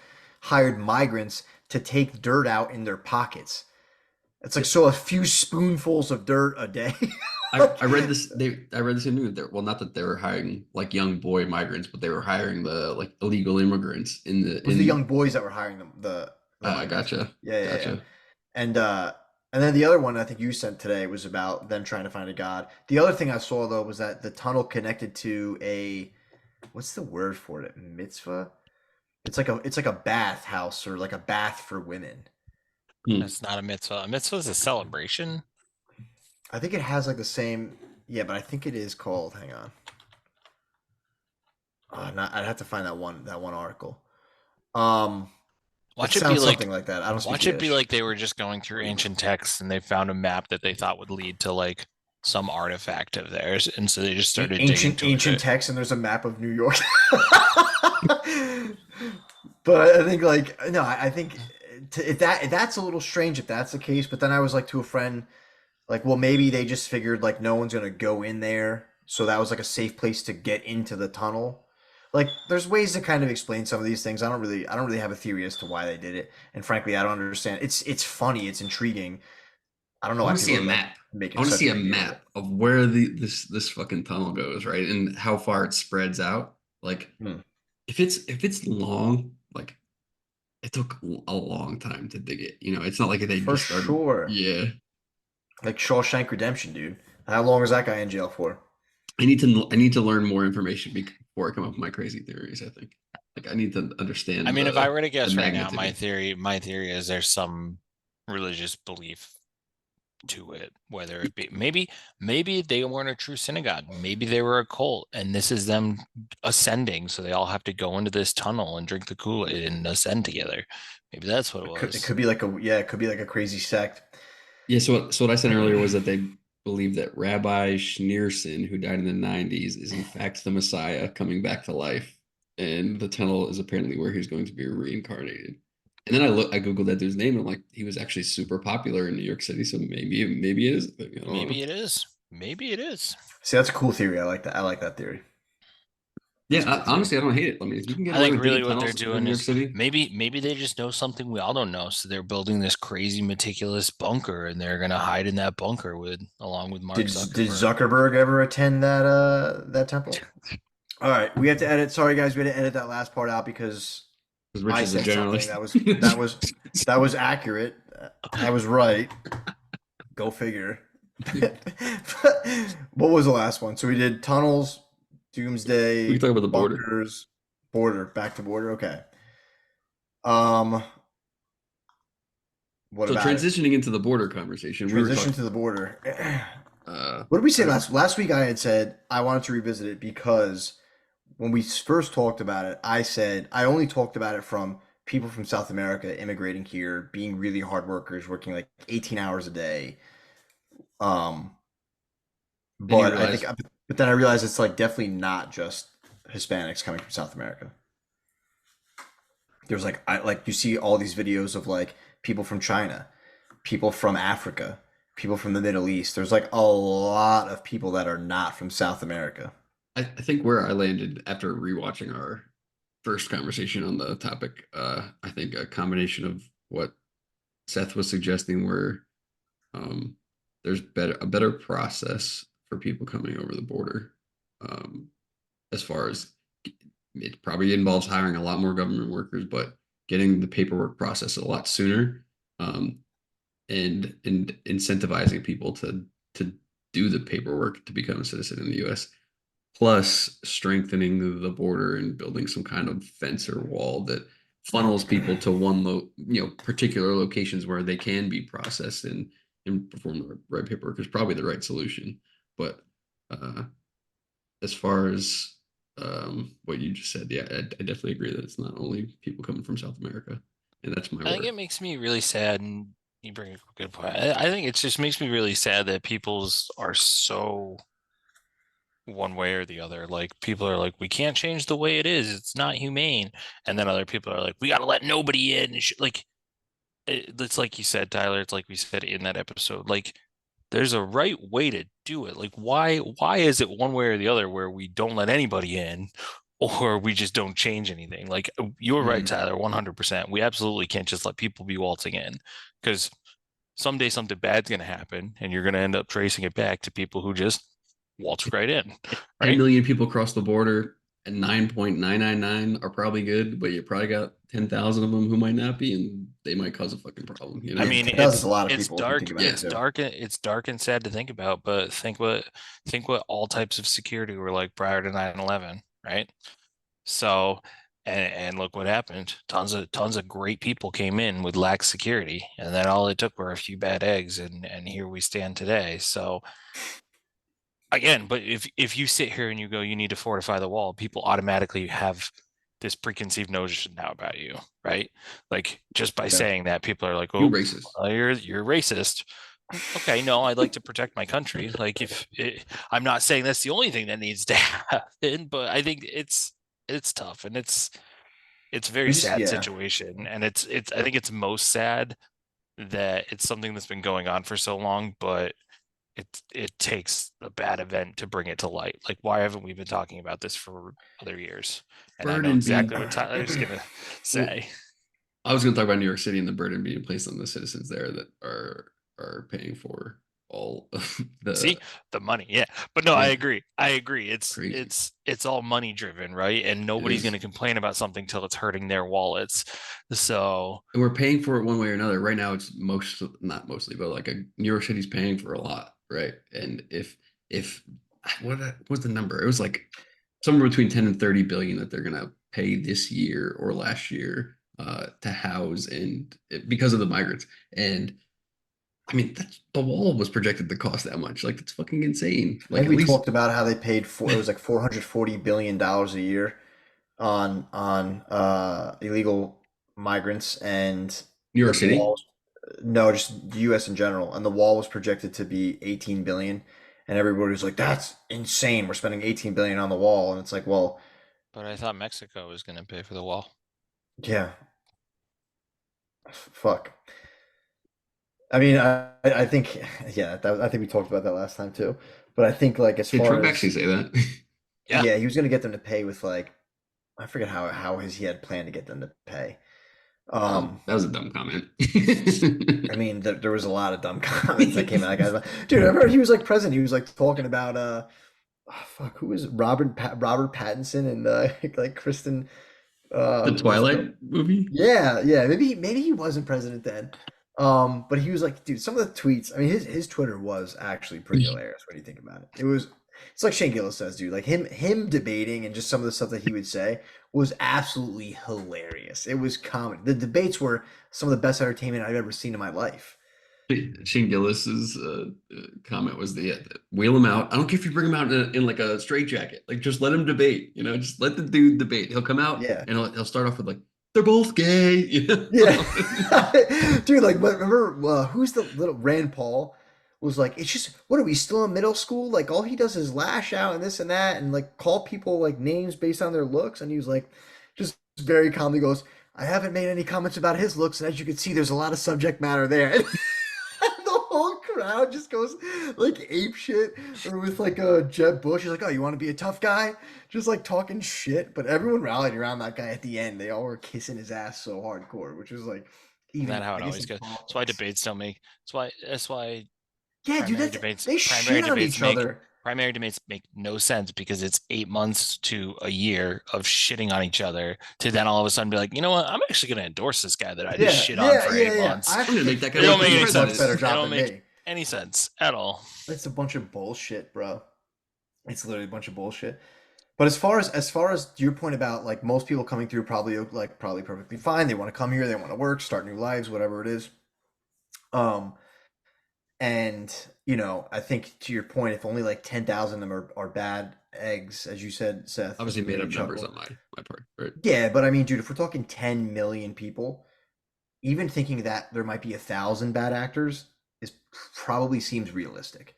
Speaker 2: hired migrants to take dirt out in their pockets. It's like so a few spoonfuls of dirt a day.
Speaker 3: I
Speaker 2: Like,
Speaker 3: read this I read this in news there. Well, not that they were hiring like young boy migrants, but they were hiring the like illegal immigrants in the
Speaker 2: it was the
Speaker 3: in
Speaker 2: young boys that were hiring them, the migrants.
Speaker 3: gotcha.
Speaker 2: Yeah, yeah, yeah.
Speaker 3: Gotcha.
Speaker 2: And uh and then the other one I think you sent today was about them trying to find a god. The other thing I saw though was that the tunnel connected to a what's the word for it? Mitzvah? It's like a bath house or like a bath for women.
Speaker 3: Hmm.
Speaker 1: It's not a mitzvah. A mitzvah is a celebration.
Speaker 2: I think it has like the same yeah, but I think it is called hang on. Not, I'd have to find that one article. Um it
Speaker 1: Watch it be
Speaker 2: sounds
Speaker 1: like
Speaker 2: something like that. I don't speak
Speaker 1: Watch it be
Speaker 2: Yiddish.
Speaker 1: like they were just going through ancient texts and they found a map that they thought would lead to like some artifact of theirs, and so they just started digging
Speaker 2: Ancient
Speaker 1: towards
Speaker 2: ancient
Speaker 1: it.
Speaker 2: text and there's a map of New York. But I think like no, I think if that's a little strange if that's the case. But then I was like to a friend, like, well, maybe they just figured like no one's gonna go in there, so that was like a safe place to get into the tunnel. Like, there's ways to kind of explain some of these things. I don't really have a theory as to why they did it, and frankly, I don't understand. It's funny, it's intriguing. I don't know
Speaker 3: I
Speaker 2: why
Speaker 3: want to see
Speaker 2: people
Speaker 3: a
Speaker 2: are like
Speaker 3: map. I
Speaker 2: making
Speaker 3: want to
Speaker 2: such
Speaker 3: see
Speaker 2: a
Speaker 3: a
Speaker 2: big deal of it.
Speaker 3: map of where this fucking tunnel goes, right? And how far it spreads out. Like
Speaker 2: Hmm.
Speaker 3: if it's long, like it took a long time to dig it. It's not like they
Speaker 2: For
Speaker 3: just started.
Speaker 2: sure.
Speaker 3: Yeah.
Speaker 2: Like Shawshank Redemption, dude. How long is that guy in jail for?
Speaker 3: I need to learn more information before I come up with my crazy theories, I think. Like I need to
Speaker 1: I
Speaker 3: understand
Speaker 1: mean, if I were to
Speaker 3: the
Speaker 1: guess right now,
Speaker 3: magnitude.
Speaker 1: my theory is there's some religious belief to it, whether it be maybe they weren't a true synagogue, maybe they were a cult, and this is them ascending, so they all have to go into this tunnel and drink the Kool-Aid and ascend together. Maybe that's what it
Speaker 2: It
Speaker 1: was.
Speaker 2: could be like it could be like a crazy sect.
Speaker 3: Yeah, so what I said earlier was that they believe that Rabbi Schneerson, who died in the 90s, is in fact the Messiah coming back to life. And the tunnel is apparently where he's going to be reincarnated. And then I Googled that dude's name and I'm like, he was actually super popular in New York City, so maybe it is. I don't know.
Speaker 1: Maybe it is. Maybe it is.
Speaker 2: See, that's a cool theory. I like that. I like that theory.
Speaker 3: Yeah,
Speaker 2: That's cool too.
Speaker 3: honestly, I don't hate it. I mean, if you can get
Speaker 1: I
Speaker 3: away
Speaker 1: think
Speaker 3: with
Speaker 1: really
Speaker 3: digging
Speaker 1: what they're
Speaker 3: tunnels in
Speaker 1: doing
Speaker 3: New York
Speaker 1: is
Speaker 3: City,
Speaker 1: maybe they just know something we all don't know. So they're building this crazy meticulous bunker and they're gonna hide in that bunker with along with Mark
Speaker 2: Did
Speaker 1: Zuckerberg.
Speaker 2: Zuckerberg ever attend that temple? All right, we have to edit. Sorry, guys, we had to edit that last part out because
Speaker 3: because Rich
Speaker 2: I
Speaker 3: is a
Speaker 2: said something
Speaker 3: generalist.
Speaker 2: that was accurate. I was right. Go figure. What was the last one? So we did tunnels,
Speaker 3: We can
Speaker 2: doomsday,
Speaker 3: talk about the border.
Speaker 2: bunkers, border, back to border. Okay. Um, what
Speaker 3: So
Speaker 2: about it?
Speaker 3: transitioning into the border conversation, we were
Speaker 2: Transition
Speaker 3: talking.
Speaker 2: to the border.
Speaker 3: Uh,
Speaker 2: What did we say
Speaker 3: I,
Speaker 2: last week? I had said I wanted to revisit it because when we first talked about it, I said I only talked about it from people from South America immigrating here, being really hard workers, working like 18 hours a day. Um,
Speaker 3: then you
Speaker 2: but I think,
Speaker 3: realize
Speaker 2: but then I realized it's like definitely not just Hispanics coming from South America. There's like like you see all these videos of like people from China, people from Africa, people from the Middle East. There's like a lot of people that are not from South America.
Speaker 3: I think where I landed after rewatching our first conversation on the topic, I think a combination of what Seth was suggesting, where um, there's a better process for people coming over the border, um, as far as it probably involves hiring a lot more government workers, but getting the paperwork process a lot sooner, um, and incentivizing people to do the paperwork to become a citizen in the U.S. Plus strengthening the border and building some kind of fence or wall that funnels people to particular locations where they can be processed and perform the right paperwork is probably the right solution. But uh, as far as what you just said, yeah, I definitely agree that it's not only people coming from South America, and that's my
Speaker 1: I think
Speaker 3: word.
Speaker 1: it makes me really sad, and you bring up a good point. I think it just makes me really sad that people's are so one way or the other. Like people are like, we can't change the way it is. It's not humane. And then other people are like, we got to let nobody in. Like it's like you said, Tyler. It's like we said in that episode. Like there's a right way to do it. Like why is it one way or the other where we don't let anybody in or we just don't change anything? Like you're right,
Speaker 2: Mm.
Speaker 1: Tyler, 100%. We absolutely can't just let people be waltzing in because someday something bad's going to happen and you're going to end up tracing it back to people who just waltz right in,
Speaker 3: 10
Speaker 1: right?
Speaker 3: million people cross the border and 9.999 are probably good, but you probably got 10,000 of them who might not be, and they might cause a fucking problem, you
Speaker 1: I
Speaker 3: know?
Speaker 2: Yeah,
Speaker 1: mean,
Speaker 2: 10,000 is a lot of
Speaker 1: it's
Speaker 2: people if you
Speaker 1: dark,
Speaker 2: think about it
Speaker 3: Yeah.
Speaker 1: it's
Speaker 2: too.
Speaker 1: dark, it's dark and sad to think about, but think what all types of security were like prior to 9/11, right? So, and look what happened. Tons of great people came in with lax security, and then all it took were a few bad eggs, and here we stand today. So again, but if you sit here and you go, you need to fortify the wall, people automatically have this preconceived notion now about you, right? Like just by
Speaker 2: Yeah.
Speaker 1: saying that, people are like,
Speaker 3: You
Speaker 1: "Oh,
Speaker 3: racist.
Speaker 1: well, you're racist." Okay, no, I'd like to protect my country. Like I'm not saying that's the only thing that needs to happen, but I think it's tough and it's a very
Speaker 2: We just
Speaker 1: sad
Speaker 2: yeah.
Speaker 1: situation, and it's I think it's most sad that it's something that's been going on for so long, but it takes a bad event to bring it to light. Like, why haven't we been talking about this for other years? And I know
Speaker 3: Burden
Speaker 1: exactly
Speaker 3: being.
Speaker 1: what Tyler's gonna
Speaker 3: Well,
Speaker 1: say.
Speaker 3: I was going to talk about New York City and the burden being placed on the citizens there that are paying for all of
Speaker 1: See
Speaker 3: the.
Speaker 1: the money, yeah. But no, I
Speaker 3: Yeah,
Speaker 1: agree. I agree.
Speaker 3: crazy.
Speaker 1: It's all money driven, right? And
Speaker 3: It
Speaker 1: nobody's
Speaker 3: is.
Speaker 1: gonna complain about something till it's hurting their wallets. So
Speaker 3: And we're paying for it one way or another. Right now, it's not mostly, but like New York City's paying for a lot, right? And if what was the number? It was like somewhere between 10 and 30 billion that they're gonna pay this year or last year to house because of the migrants. And I mean, the wall was projected to cost that much. Like that's fucking insane.
Speaker 2: I
Speaker 3: Like
Speaker 2: think
Speaker 3: at
Speaker 2: we
Speaker 3: least
Speaker 2: talked about how they paid for it was like $440 billion a year on illegal migrants and
Speaker 3: New York
Speaker 2: the
Speaker 3: City.
Speaker 2: walls. No, just the U.S. in general, and the wall was projected to be 18 billion, and everybody was like, "That's insane. We're spending 18 billion on the wall," and it's like, well,
Speaker 1: but I thought Mexico was gonna pay for the wall.
Speaker 2: yeah, fuck. I mean, I think yeah, I think we talked about that last time too, but I think like as
Speaker 3: Did
Speaker 2: far
Speaker 3: Trump actually
Speaker 2: as
Speaker 3: say that?
Speaker 1: Yeah.
Speaker 2: he was gonna get them to pay with like I forget how he had planned to get them to pay. Um,
Speaker 3: That was a dumb comment.
Speaker 2: I mean, there was a lot of dumb comments that came out. Guys, dude, I remember he was like president. He was like talking about oh, fuck, who was it? Robert Pattinson and like Kristen
Speaker 3: The
Speaker 2: was it
Speaker 3: Twilight movie?
Speaker 2: yeah, maybe he wasn't president then. But he was like, dude, some of the tweets, I mean his Twitter was actually pretty hilarious when you think about it. It's like Shane Gillis says, dude, like him debating and just some of the stuff that he would say was absolutely hilarious. It was comedy. The debates were some of the best entertainment I've ever seen in my life.
Speaker 3: Shane Gillis's comment was the wheel him out. I don't care if you bring him out in like a straitjacket. Like just let him debate. You know, just let the dude debate. He'll come out
Speaker 2: Yeah.
Speaker 3: and he'll start off with like they're both gay. You
Speaker 2: Yeah.
Speaker 3: know.
Speaker 2: Dude, like remember who's the little Rand Paul was like, it's just what are we still in middle school? Like all he does is lash out and this and that and like call people like names based on their looks. And he was like just very calmly goes, I haven't made any comments about his looks, and as you can see, there's a lot of subject matter there. And the whole crowd just goes like ape shit or with like a Jeb Bush. He's like, oh, you want to be a tough guy? Just like talking shit. But everyone rallied around that guy at the end. They all were kissing his ass so hardcore, which was like
Speaker 1: Isn't that
Speaker 2: even
Speaker 1: how
Speaker 2: I
Speaker 1: it
Speaker 2: guess
Speaker 1: always
Speaker 2: in
Speaker 1: goes? That's why
Speaker 2: politics.
Speaker 1: debates don't make. That's why
Speaker 2: Yeah, dude,
Speaker 1: primary
Speaker 2: that's
Speaker 1: debates
Speaker 2: they
Speaker 1: primary
Speaker 2: shit on
Speaker 1: debates
Speaker 2: each
Speaker 1: make
Speaker 2: other.
Speaker 1: primary debates make no sense because it's 8 months to a year of shitting on each other to then all of a sudden be like, you know what, I'm actually going to endorse this guy that I just
Speaker 2: Yeah,
Speaker 1: shit on
Speaker 2: yeah,
Speaker 1: for
Speaker 2: yeah,
Speaker 1: eight
Speaker 2: yeah.
Speaker 1: months.
Speaker 2: I
Speaker 3: I'm
Speaker 2: actually
Speaker 3: gonna make
Speaker 2: think
Speaker 3: that guy
Speaker 1: It
Speaker 3: run
Speaker 1: don't
Speaker 3: for
Speaker 2: Trump
Speaker 1: make
Speaker 2: did
Speaker 1: any
Speaker 2: a much
Speaker 3: president.
Speaker 2: better
Speaker 1: sense. It
Speaker 2: job
Speaker 1: don't
Speaker 2: than
Speaker 1: make
Speaker 2: me.
Speaker 1: any sense at all.
Speaker 2: It's a bunch of bullshit, bro. It's literally a bunch of bullshit. But as far as your point about like most people coming through probably perfectly fine. They want to come here, they want to work, start new lives, whatever it is. Um, and I think to your point, if only like 10,000 of them are bad eggs, as you said, Seth,
Speaker 3: Obviously,
Speaker 2: which
Speaker 3: made
Speaker 2: made me
Speaker 3: up numbers
Speaker 2: chuckle.
Speaker 3: on my part, right?
Speaker 2: Yeah, but I mean, dude, if we're talking 10 million people, even thinking that there might be 1,000 bad actors is probably seems realistic.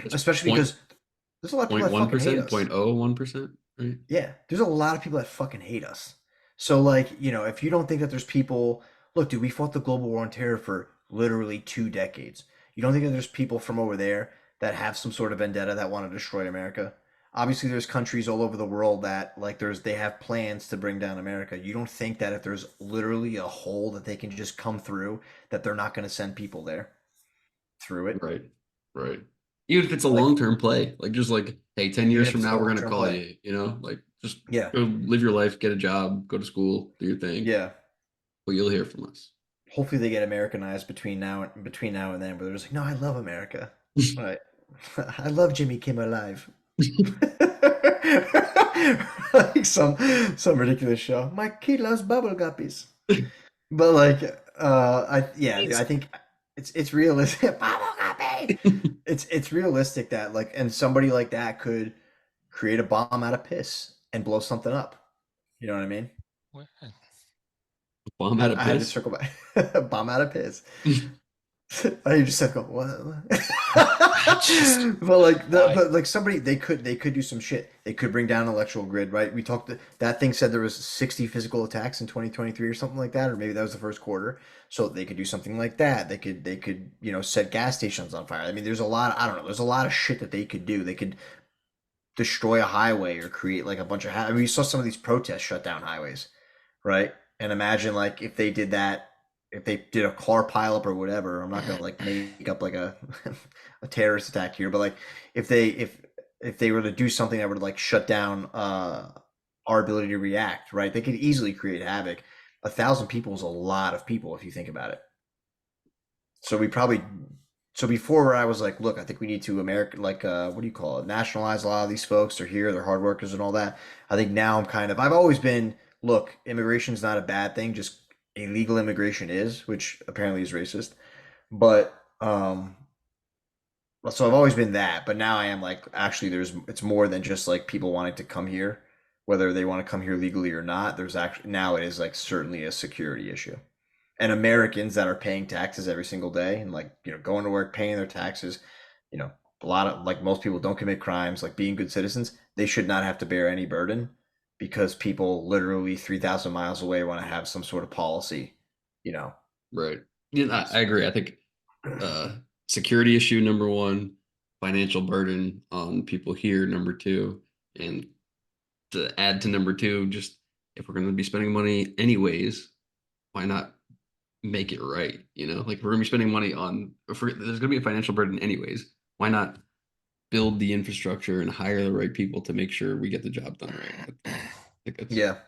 Speaker 3: It's
Speaker 2: Especially
Speaker 3: point
Speaker 2: because there's a lot of people
Speaker 3: point
Speaker 2: that
Speaker 3: one
Speaker 2: fucking hate
Speaker 3: percent,
Speaker 2: us.
Speaker 3: 0.01%, right?
Speaker 2: Yeah, there's a lot of people that fucking hate us. So like, if you don't think that there's people, look, dude, we fought the global war on terror for literally 2 decades. You don't think that there's people from over there that have some sort of vendetta that want to destroy America? Obviously, there's countries all over the world that like they have plans to bring down America. You don't think that if there's literally a hole that they can just come through, that they're not going to send people there through it?
Speaker 3: Right, right. Even if it's a
Speaker 2: Like,
Speaker 3: long-term play, like just like, hey, 10
Speaker 2: even
Speaker 3: years
Speaker 2: if
Speaker 3: from
Speaker 2: it's a
Speaker 3: now, we're gonna
Speaker 2: long-term
Speaker 3: call
Speaker 2: play.
Speaker 3: you, you know, like just
Speaker 2: Yeah,
Speaker 3: go live your life, get a job, go to school, do your thing.
Speaker 2: yeah.
Speaker 3: Well, you'll hear from us.
Speaker 2: Hopefully they get Americanized between now and then, where they're just like, no, I love America. Right. I love Jimmy Kimmel Live. Like some ridiculous show. My kid loves bubble guppies. But like I think it's realistic. Bubble guppy. It's realistic that like and somebody like that could create a bomb out of piss and blow something up. You know what I mean?
Speaker 3: Bomb out of
Speaker 2: I had to
Speaker 3: piss.
Speaker 2: circle back. Bomb out of piss. I just said go what?
Speaker 1: I just
Speaker 2: But like
Speaker 1: why
Speaker 2: somebody they could do some shit. They could bring down electoral grid, right? We talked that thing said there was 60 physical attacks in 2023 or something like that, or maybe that was the first quarter. So they could do something like that. They could set gas stations on fire. I mean, there's a lot. I don't know. There's a lot of shit that they could do. They could destroy a highway or create like a bunch of. I mean, we saw some of these protests shut down highways, right? And imagine like if they did that, if they did a car pileup or whatever. I'm not gonna like make up like a a terrorist attack here, but like if they were to do something that would like shut down our ability to react, right? They could easily create havoc. 1,000 people is a lot of people if you think about it. So we probably so before I was like, look, I think we need to American like what do you call it? Nationalize a lot of these folks. They're here, they're hard workers and all that. I think now I've always been, look, immigration's not a bad thing, just illegal immigration is, which apparently is racist. But so I've always been that, but now I am like actually it's more than just like people wanting to come here, whether they want to come here legally or not. There's actually now it is like certainly a security issue. And Americans that are paying taxes every single day and like, going to work, paying their taxes, you know, a lot of like most people don't commit crimes, like being good citizens, they should not have to bear any burden because people literally 3,000 miles away want to have some sort of policy, you know.
Speaker 3: Right. Yeah, I agree. I think security issue number one, financial burden on people here number two. And to add to number two, just if we're going to be spending money anyways, why not make it right? Like if we're going to be spending money on, if there's going to be a financial burden anyways, why not build the infrastructure and hire the right people to make sure we get the job done right? I think that's
Speaker 2: Yeah.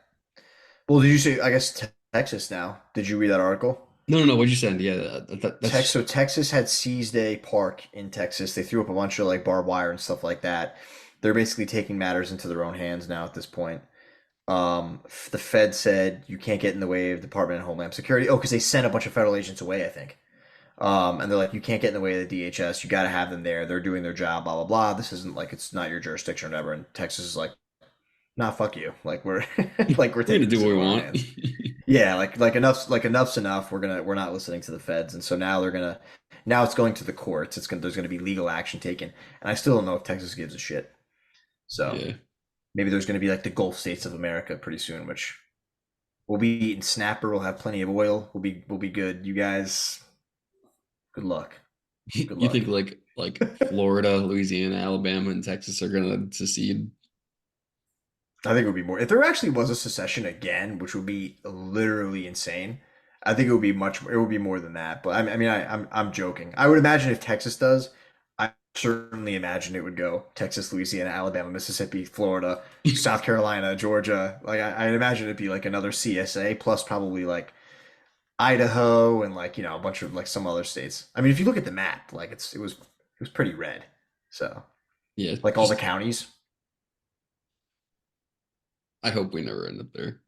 Speaker 2: Well, did you say? I guess Texas now. Did you read that article?
Speaker 3: no, no, no. What'd you say? Yeah,
Speaker 2: So
Speaker 3: that's
Speaker 2: Texas had seized a park in Texas. They threw up a bunch of like barbed wire and stuff like that. They're basically taking matters into their own hands now at this point. The Fed said you can't get in the way of Department of Homeland Security. Oh, because they sent a bunch of federal agents away, I think. And they're like, you can't get in the way of the DHS. You got to have them there. They're doing their job. Blah blah blah. This isn't like it's not your jurisdiction or whatever. And Texas is like, nah, fuck you. Like we're like we're
Speaker 3: we're gonna
Speaker 2: taking
Speaker 3: do
Speaker 2: this
Speaker 3: what we
Speaker 2: into our
Speaker 3: want.
Speaker 2: hands. Yeah, like enough's enough. We're not listening to the feds, and so now now it's going to the courts. There's gonna be legal action taken, and I still don't know if Texas gives a shit. So
Speaker 3: Yeah.
Speaker 2: maybe there's gonna be like the Gulf states of America pretty soon, which we'll be eating snapper. We'll have plenty of oil. We'll be good. You guys, good luck. Good
Speaker 3: You
Speaker 2: luck.
Speaker 3: think like Florida, Louisiana, Alabama, and Texas are gonna secede?
Speaker 2: I think it would be more if there actually was a secession again, which would be literally insane. I think it would be much. It would be more than that. But I mean, I'm joking. I would imagine if Texas does, I certainly imagine it would go Texas, Louisiana, Alabama, Mississippi, Florida, South Carolina, Georgia. Like I'd imagine it'd be like another CSA plus probably like Idaho and like a bunch of like some other states. I mean, if you look at the map, like it was pretty red. So
Speaker 3: Yeah,
Speaker 2: like all the
Speaker 3: just
Speaker 2: counties.
Speaker 3: I hope we never end up there.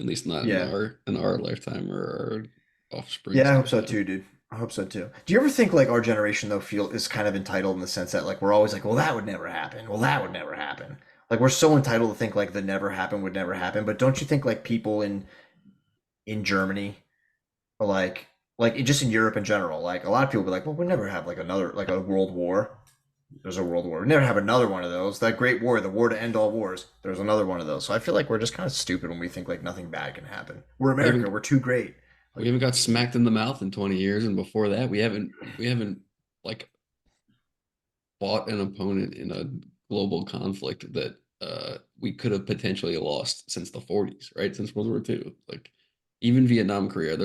Speaker 3: At least not in
Speaker 2: Yeah.
Speaker 3: our lifetime or our offspring's
Speaker 2: Yeah, I hope so
Speaker 3: lifetime.
Speaker 2: too, dude. I hope so too. Do you ever think like our generation though feel is kind of entitled in the sense that like we're always like, well, that would never happen. Well, that would never happen. Like we're so entitled to think like the never happen would never happen. But don't you think like people in Germany or like just in Europe in general, like a lot of people be like, well, we'll never have like another like a world war. There's a world war. We never have another one of those. That great war, the war to end all wars. There's another one of those. So I feel like we're just kind of stupid when we think like nothing bad can happen. We're
Speaker 3: We
Speaker 2: America.
Speaker 3: haven't
Speaker 2: We're too great.
Speaker 3: we
Speaker 2: Like
Speaker 3: haven't got smacked in the mouth in 20 years, and before that, we haven't like fought an opponent in a global conflict that we could have potentially lost since the 40s, right? Since World War II. Like even Vietnam, Korea,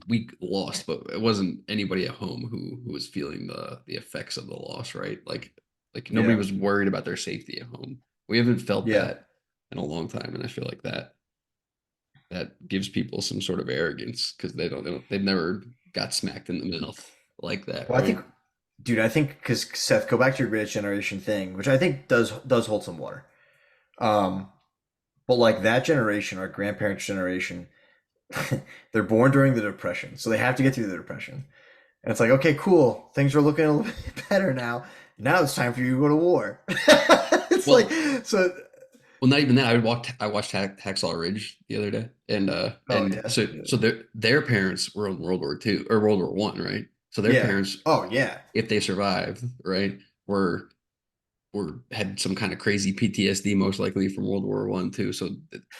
Speaker 3: we lost, but it wasn't anybody at home who was feeling the effects of the loss, right? Like nobody
Speaker 2: yeah,
Speaker 3: was worried about their safety at home. We haven't felt
Speaker 2: yeah.
Speaker 3: that in a long time, and I feel like that gives people some sort of arrogance because they've never got smacked in the mouth like that,
Speaker 2: Well, I think
Speaker 3: right?
Speaker 2: dude, I think because Seth, go back to your greatest generation thing, which I think does hold some water. Um, but like that generation, our grandparents' generation, they're born during the Depression, so they have to get through the Depression. And it's like, okay, cool, things are looking a little bit better now. Now it's time for you to go to war. It's like
Speaker 3: Well,
Speaker 2: so.
Speaker 3: Well, not even that. I watched Hacksaw Ridge the other day, and
Speaker 2: Oh
Speaker 3: and
Speaker 2: yeah,
Speaker 3: so
Speaker 2: yeah,
Speaker 3: so their parents were in World War II or World War One, right? So their
Speaker 2: yeah.
Speaker 3: parents,
Speaker 2: Oh yeah,
Speaker 3: if they survived, right, were had some kind of crazy PTSD most likely from World War One too. So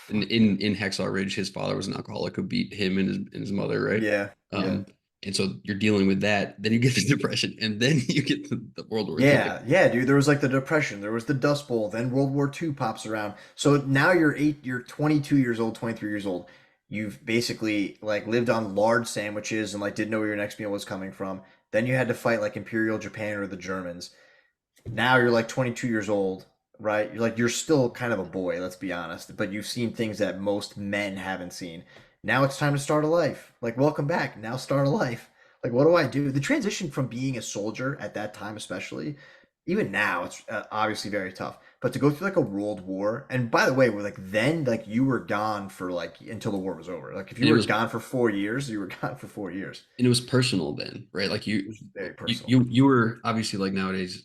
Speaker 3: in Hacksaw Ridge, his father was an alcoholic who beat him and his mother, right?
Speaker 2: yeah, yeah.
Speaker 3: Um, and so you're dealing with that. Then you get the depression, and then you get the World War II.
Speaker 2: Yeah, yeah, dude. There was like the Depression, there was the Dust Bowl, then World War II pops around. So now you're 22 years old, 23 years old. You've basically like lived on large sandwiches and like didn't know where your next meal was coming from. Then you had to fight like Imperial Japan or the Germans. Now you're like 22 years old, right? You're still kind of a boy, let's be honest, but you've seen things that most men haven't seen. Now it's time to start a life. Like welcome back. Now start a life. Like what do I do? The transition from being a soldier at that time especially, even now it's obviously very tough. But to go through like a world war, and by the way, we're like then like you were gone for like until the war was over. Like if you
Speaker 3: And it
Speaker 2: were
Speaker 3: was
Speaker 2: gone for 4 years, you were gone for 4 years.
Speaker 3: and it was personal then, right? Like
Speaker 2: It was very
Speaker 3: you
Speaker 2: personal.
Speaker 3: you you were obviously like nowadays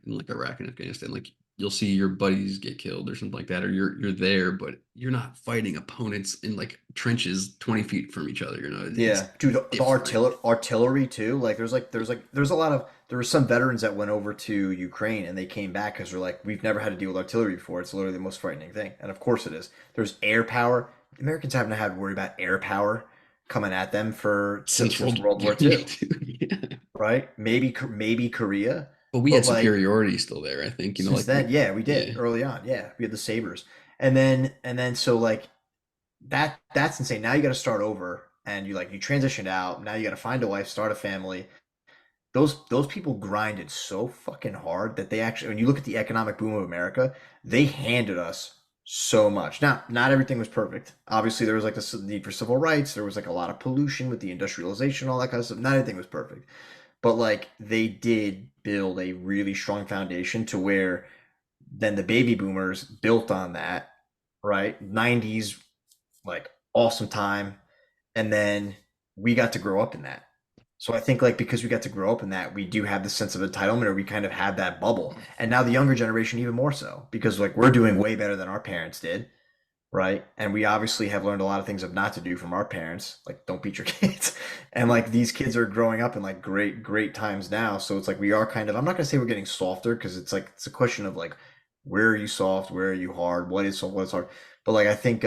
Speaker 3: in like Iraq and Afghanistan, like you'll see your buddies get killed or something like that, or you're there, but you're not fighting opponents in like trenches 20 feet from each other.
Speaker 2: Yeah,
Speaker 3: It's
Speaker 2: dude, the
Speaker 3: different.
Speaker 2: artillery too. There's a lot of there were some veterans that went over to Ukraine and they came back because they're like, we've never had to deal with artillery before. It's literally the most frightening thing, and of course it is. There's air power. Americans haven't had to worry about air power coming at them for
Speaker 3: Since
Speaker 2: since
Speaker 3: World
Speaker 2: World
Speaker 3: War
Speaker 2: War II,
Speaker 3: II. Yeah.
Speaker 2: right? Maybe Korea.
Speaker 3: But we
Speaker 2: But
Speaker 3: had
Speaker 2: like
Speaker 3: superiority still there, I think. You know,
Speaker 2: since
Speaker 3: like
Speaker 2: then, yeah, we
Speaker 3: yeah.
Speaker 2: did early on. Yeah, we had the Sabres, and then so like that's insane. Now you got to start over, and you transitioned out. Now you got to find a wife, start a family. Those people grinded so fucking hard that they actually, when you look at the economic boom of America, they handed us so much. Now, not everything was perfect. Obviously, there was like the need for civil rights. There was like a lot of pollution with the industrialization, all that kind of stuff. Not everything was perfect, but like they did build a really strong foundation to where then the baby boomers built on that, right? 90s, like awesome time, and then we got to grow up in that. So I think like because we got to grow up in that, we do have the sense of entitlement, or we kind of had that bubble. And now the younger generation even more so, because like we're doing way better than our parents did, right? And we obviously have learned a lot of things of not to do from our parents, like don't beat your kids. And like these kids are growing up in like great times now. So it's like we are kind of, I'm not gonna say we're getting softer, because it's like it's a question of like where are you soft, where are you hard, what is soft, what is hard. But like I think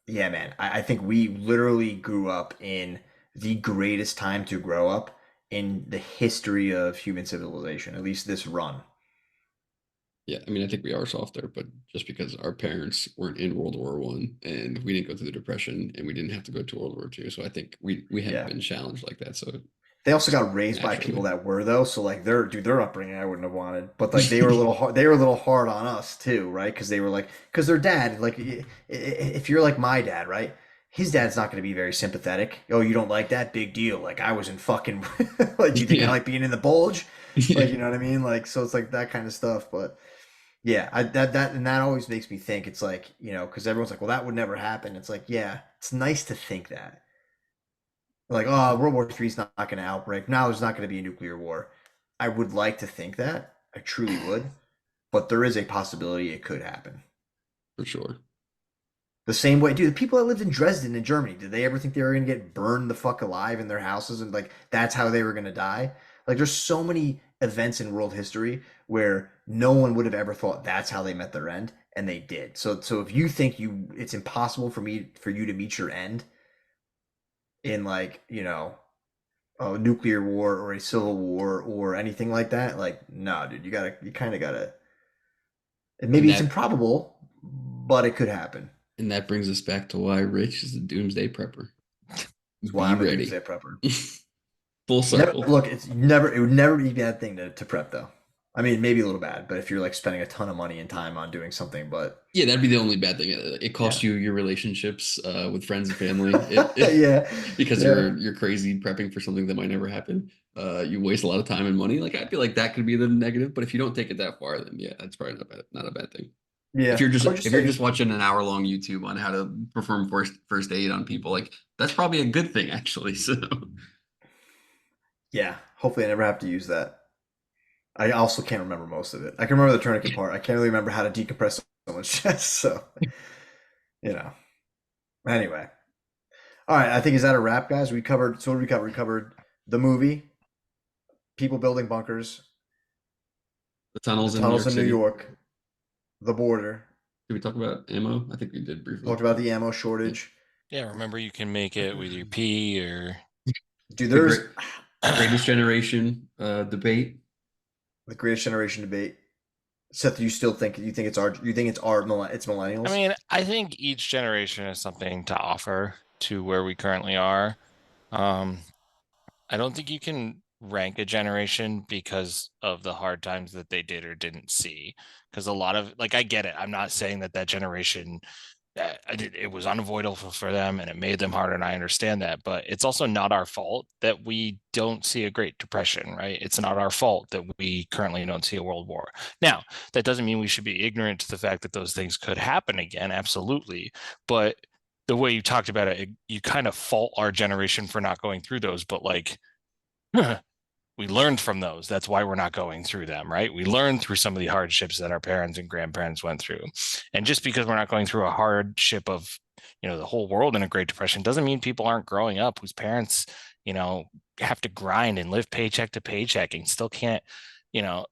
Speaker 2: yeah, man. I think we literally grew up in the greatest time to grow up in the history of human civilization, at least this run.
Speaker 3: Yeah, I mean, I think we are softer, but just because our parents weren't in World War One and we didn't go through the Depression and we didn't have to go to World War Two, so I think we haven't
Speaker 2: Yeah.
Speaker 3: been challenged like that. So
Speaker 2: They also
Speaker 3: just
Speaker 2: got raised by people
Speaker 3: naturally,
Speaker 2: that were though, so like their upbringing I wouldn't have wanted, but like they were a little hard. They were a little hard on us too, right? Because they were like, because their dad, like, if you're like my dad, right? His dad's not going to be very sympathetic. Oh, you don't like that? Big deal. Like I was in fucking like, do you think I
Speaker 3: yeah,
Speaker 2: like being in the bulge?
Speaker 3: yeah.
Speaker 2: Like, you know what I mean? Like, so it's like that kind of stuff. But yeah, that always makes me think. It's like, because everyone's like, well, that would never happen. It's like, yeah, it's nice to think that. Like, oh, World War III is not going to outbreak. Now there's not going to be a nuclear war. I would like to think that. I truly would. But there is a possibility it could happen.
Speaker 3: For sure.
Speaker 2: The same way, dude, the people that lived in Dresden in Germany, did they ever think they were going to get burned the fuck alive in their houses and like that's how they were going to die? Like, there's so many events in world history where no one would have ever thought that's how they met their end, and they did. So if you think it's impossible for you to meet your end in like, a nuclear war or a civil war or anything like that, like, no, dude, you kind of gotta. And
Speaker 3: And
Speaker 2: maybe it's
Speaker 3: that
Speaker 2: improbable, but it could happen.
Speaker 3: and that brings us back to why Rich is a doomsday prepper.
Speaker 2: That's why
Speaker 3: Be
Speaker 2: I'm a doomsday
Speaker 3: ready.
Speaker 2: prepper.
Speaker 3: Full
Speaker 2: Never
Speaker 3: circle.
Speaker 2: look. It would never be a bad thing to prep though. I mean, maybe a little bad, but if you're like spending a ton of money and time on doing something, but
Speaker 3: Yeah, that'd be the only bad thing. It costs
Speaker 2: yeah,
Speaker 3: you your relationships with friends and family. It
Speaker 2: yeah,
Speaker 3: because
Speaker 2: yeah,
Speaker 3: you're crazy prepping for something that might never happen. You waste a lot of time and money. Like I feel like that could be the negative, but if you don't take it that far, then yeah, that's probably not a bad thing.
Speaker 2: yeah. I would just
Speaker 3: If you're
Speaker 2: say,
Speaker 3: just watching an hour long YouTube on how to perform first aid on people, like that's probably a good thing actually. So
Speaker 2: yeah. Hopefully, I never have to use that. I also can't remember most of it. I can remember the tourniquet part. I can't really remember how to decompress someone's chest. So, you know. Anyway, all right. I think is that a wrap, guys? We covered. So what did we cover? We covered the movie, people building bunkers,
Speaker 3: the
Speaker 2: the
Speaker 3: tunnels in New
Speaker 2: tunnels
Speaker 3: York
Speaker 2: in New
Speaker 3: City.
Speaker 2: York, the border.
Speaker 3: Did we talk about ammo? I think we did briefly.
Speaker 2: Talked about
Speaker 3: But
Speaker 2: the ammo
Speaker 3: yeah.
Speaker 2: shortage.
Speaker 1: Yeah, remember you can make it with your pee or
Speaker 2: Dude,
Speaker 3: The great
Speaker 2: there's
Speaker 3: greatest generation debate.
Speaker 2: the greatest generation debate. Seth, do you still think you think it's
Speaker 1: I
Speaker 2: millennials?
Speaker 1: mean, I think each generation has something to offer to where we currently are. Um, I don't think you can rank a generation because of the hard times that they did or didn't see. Because a lot of, like, I get it. I'm not saying that generation, it was unavoidable for them and it made them harder. And I understand that. But it's also not our fault that we don't see a Great Depression, right? It's not our fault that we currently don't see a world war. Now, that doesn't mean we should be ignorant to the fact that those things could happen again. Absolutely. But the way you talked about it, you kind of fault our generation for not going through those. But like, we learned from those. That's why we're not going through them, right? We learned through some of the hardships that our parents and grandparents went through. And just because we're not going through a hardship of, the whole world in a Great Depression doesn't mean people aren't growing up whose parents, you know, have to grind and live paycheck to paycheck and still can't,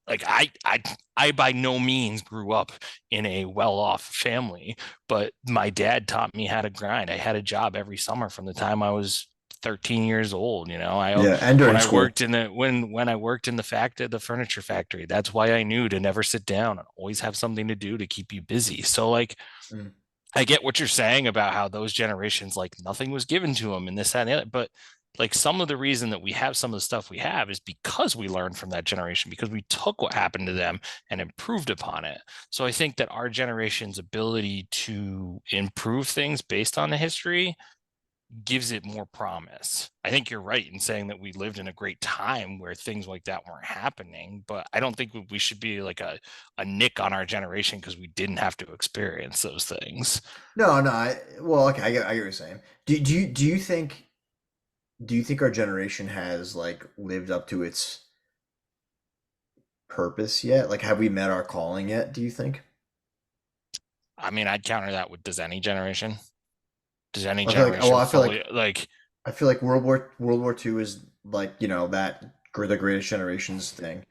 Speaker 1: like I by no means grew up in a well-off family, but my dad taught me how to grind. I had a job every summer from the time I was 13 years old.
Speaker 2: Yeah, and
Speaker 1: When
Speaker 2: during
Speaker 1: I
Speaker 2: school.
Speaker 1: worked in the when I worked in the furniture factory, that's why I knew to never sit down and always have something to do to keep you busy. So like
Speaker 2: Mm.
Speaker 1: I get what you're saying about how those generations, like nothing was given to them and this, that, and the other. But like some of the reason that we have some of the stuff we have is because we learned from that generation, because we took what happened to them and improved upon it. So I think that our generation's ability to improve things based on the history gives it more promise. I think you're right in saying that we lived in a great time where things like that weren't happening, but I don't think we should be like a nick on our generation because we didn't have to experience those things.
Speaker 2: No, no. Well, okay, I get what you're saying. Do you think our generation has like lived up to its purpose yet? Like, have we met our calling yet? Do you think?
Speaker 1: I mean, I'd counter that with does any generation? Does any
Speaker 2: I feel like, well,
Speaker 1: generation fully like
Speaker 2: I feel like World War II is like the greatest generations thing,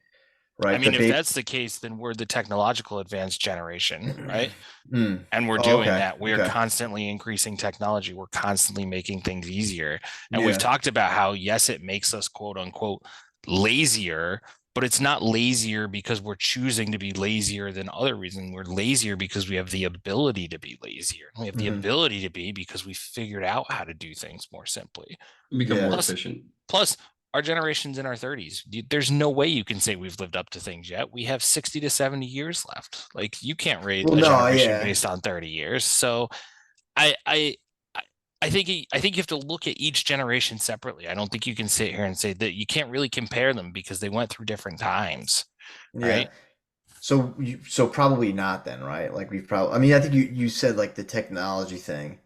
Speaker 1: I
Speaker 2: right? The
Speaker 1: mean, if
Speaker 2: baby.
Speaker 1: that's the case, then we're the technological advanced generation, right?
Speaker 2: Mm.
Speaker 1: And we're
Speaker 2: Oh,
Speaker 1: doing
Speaker 2: okay,
Speaker 1: that. We are
Speaker 2: okay,
Speaker 1: constantly increasing technology. We're constantly making things easier. And we've
Speaker 2: yeah,
Speaker 1: talked about how, yes, it makes us quote unquote lazier, but it's not lazier because we're choosing to be lazier than other reasons. We're lazier because we have the ability to be lazier. We have the
Speaker 2: hmm,
Speaker 1: ability to be because we figured out how to do things more simply.
Speaker 3: Become more
Speaker 2: yeah,
Speaker 1: Plus,
Speaker 3: efficient.
Speaker 1: plus, our generation's in our 30s. There's no way you can say we've lived up to things yet. We have 60 to 70 years left. Like you can't rate
Speaker 2: well,
Speaker 1: a
Speaker 2: no,
Speaker 1: generation
Speaker 2: yeah,
Speaker 1: based on 30 years. So I I I think you have to look at each generation separately. I don't think you can sit here and say that you can't really compare them because they went through different times,
Speaker 2: yeah.
Speaker 1: right?
Speaker 2: So probably not then, right? Like we've probably. I mean, I think you said like the technology thing,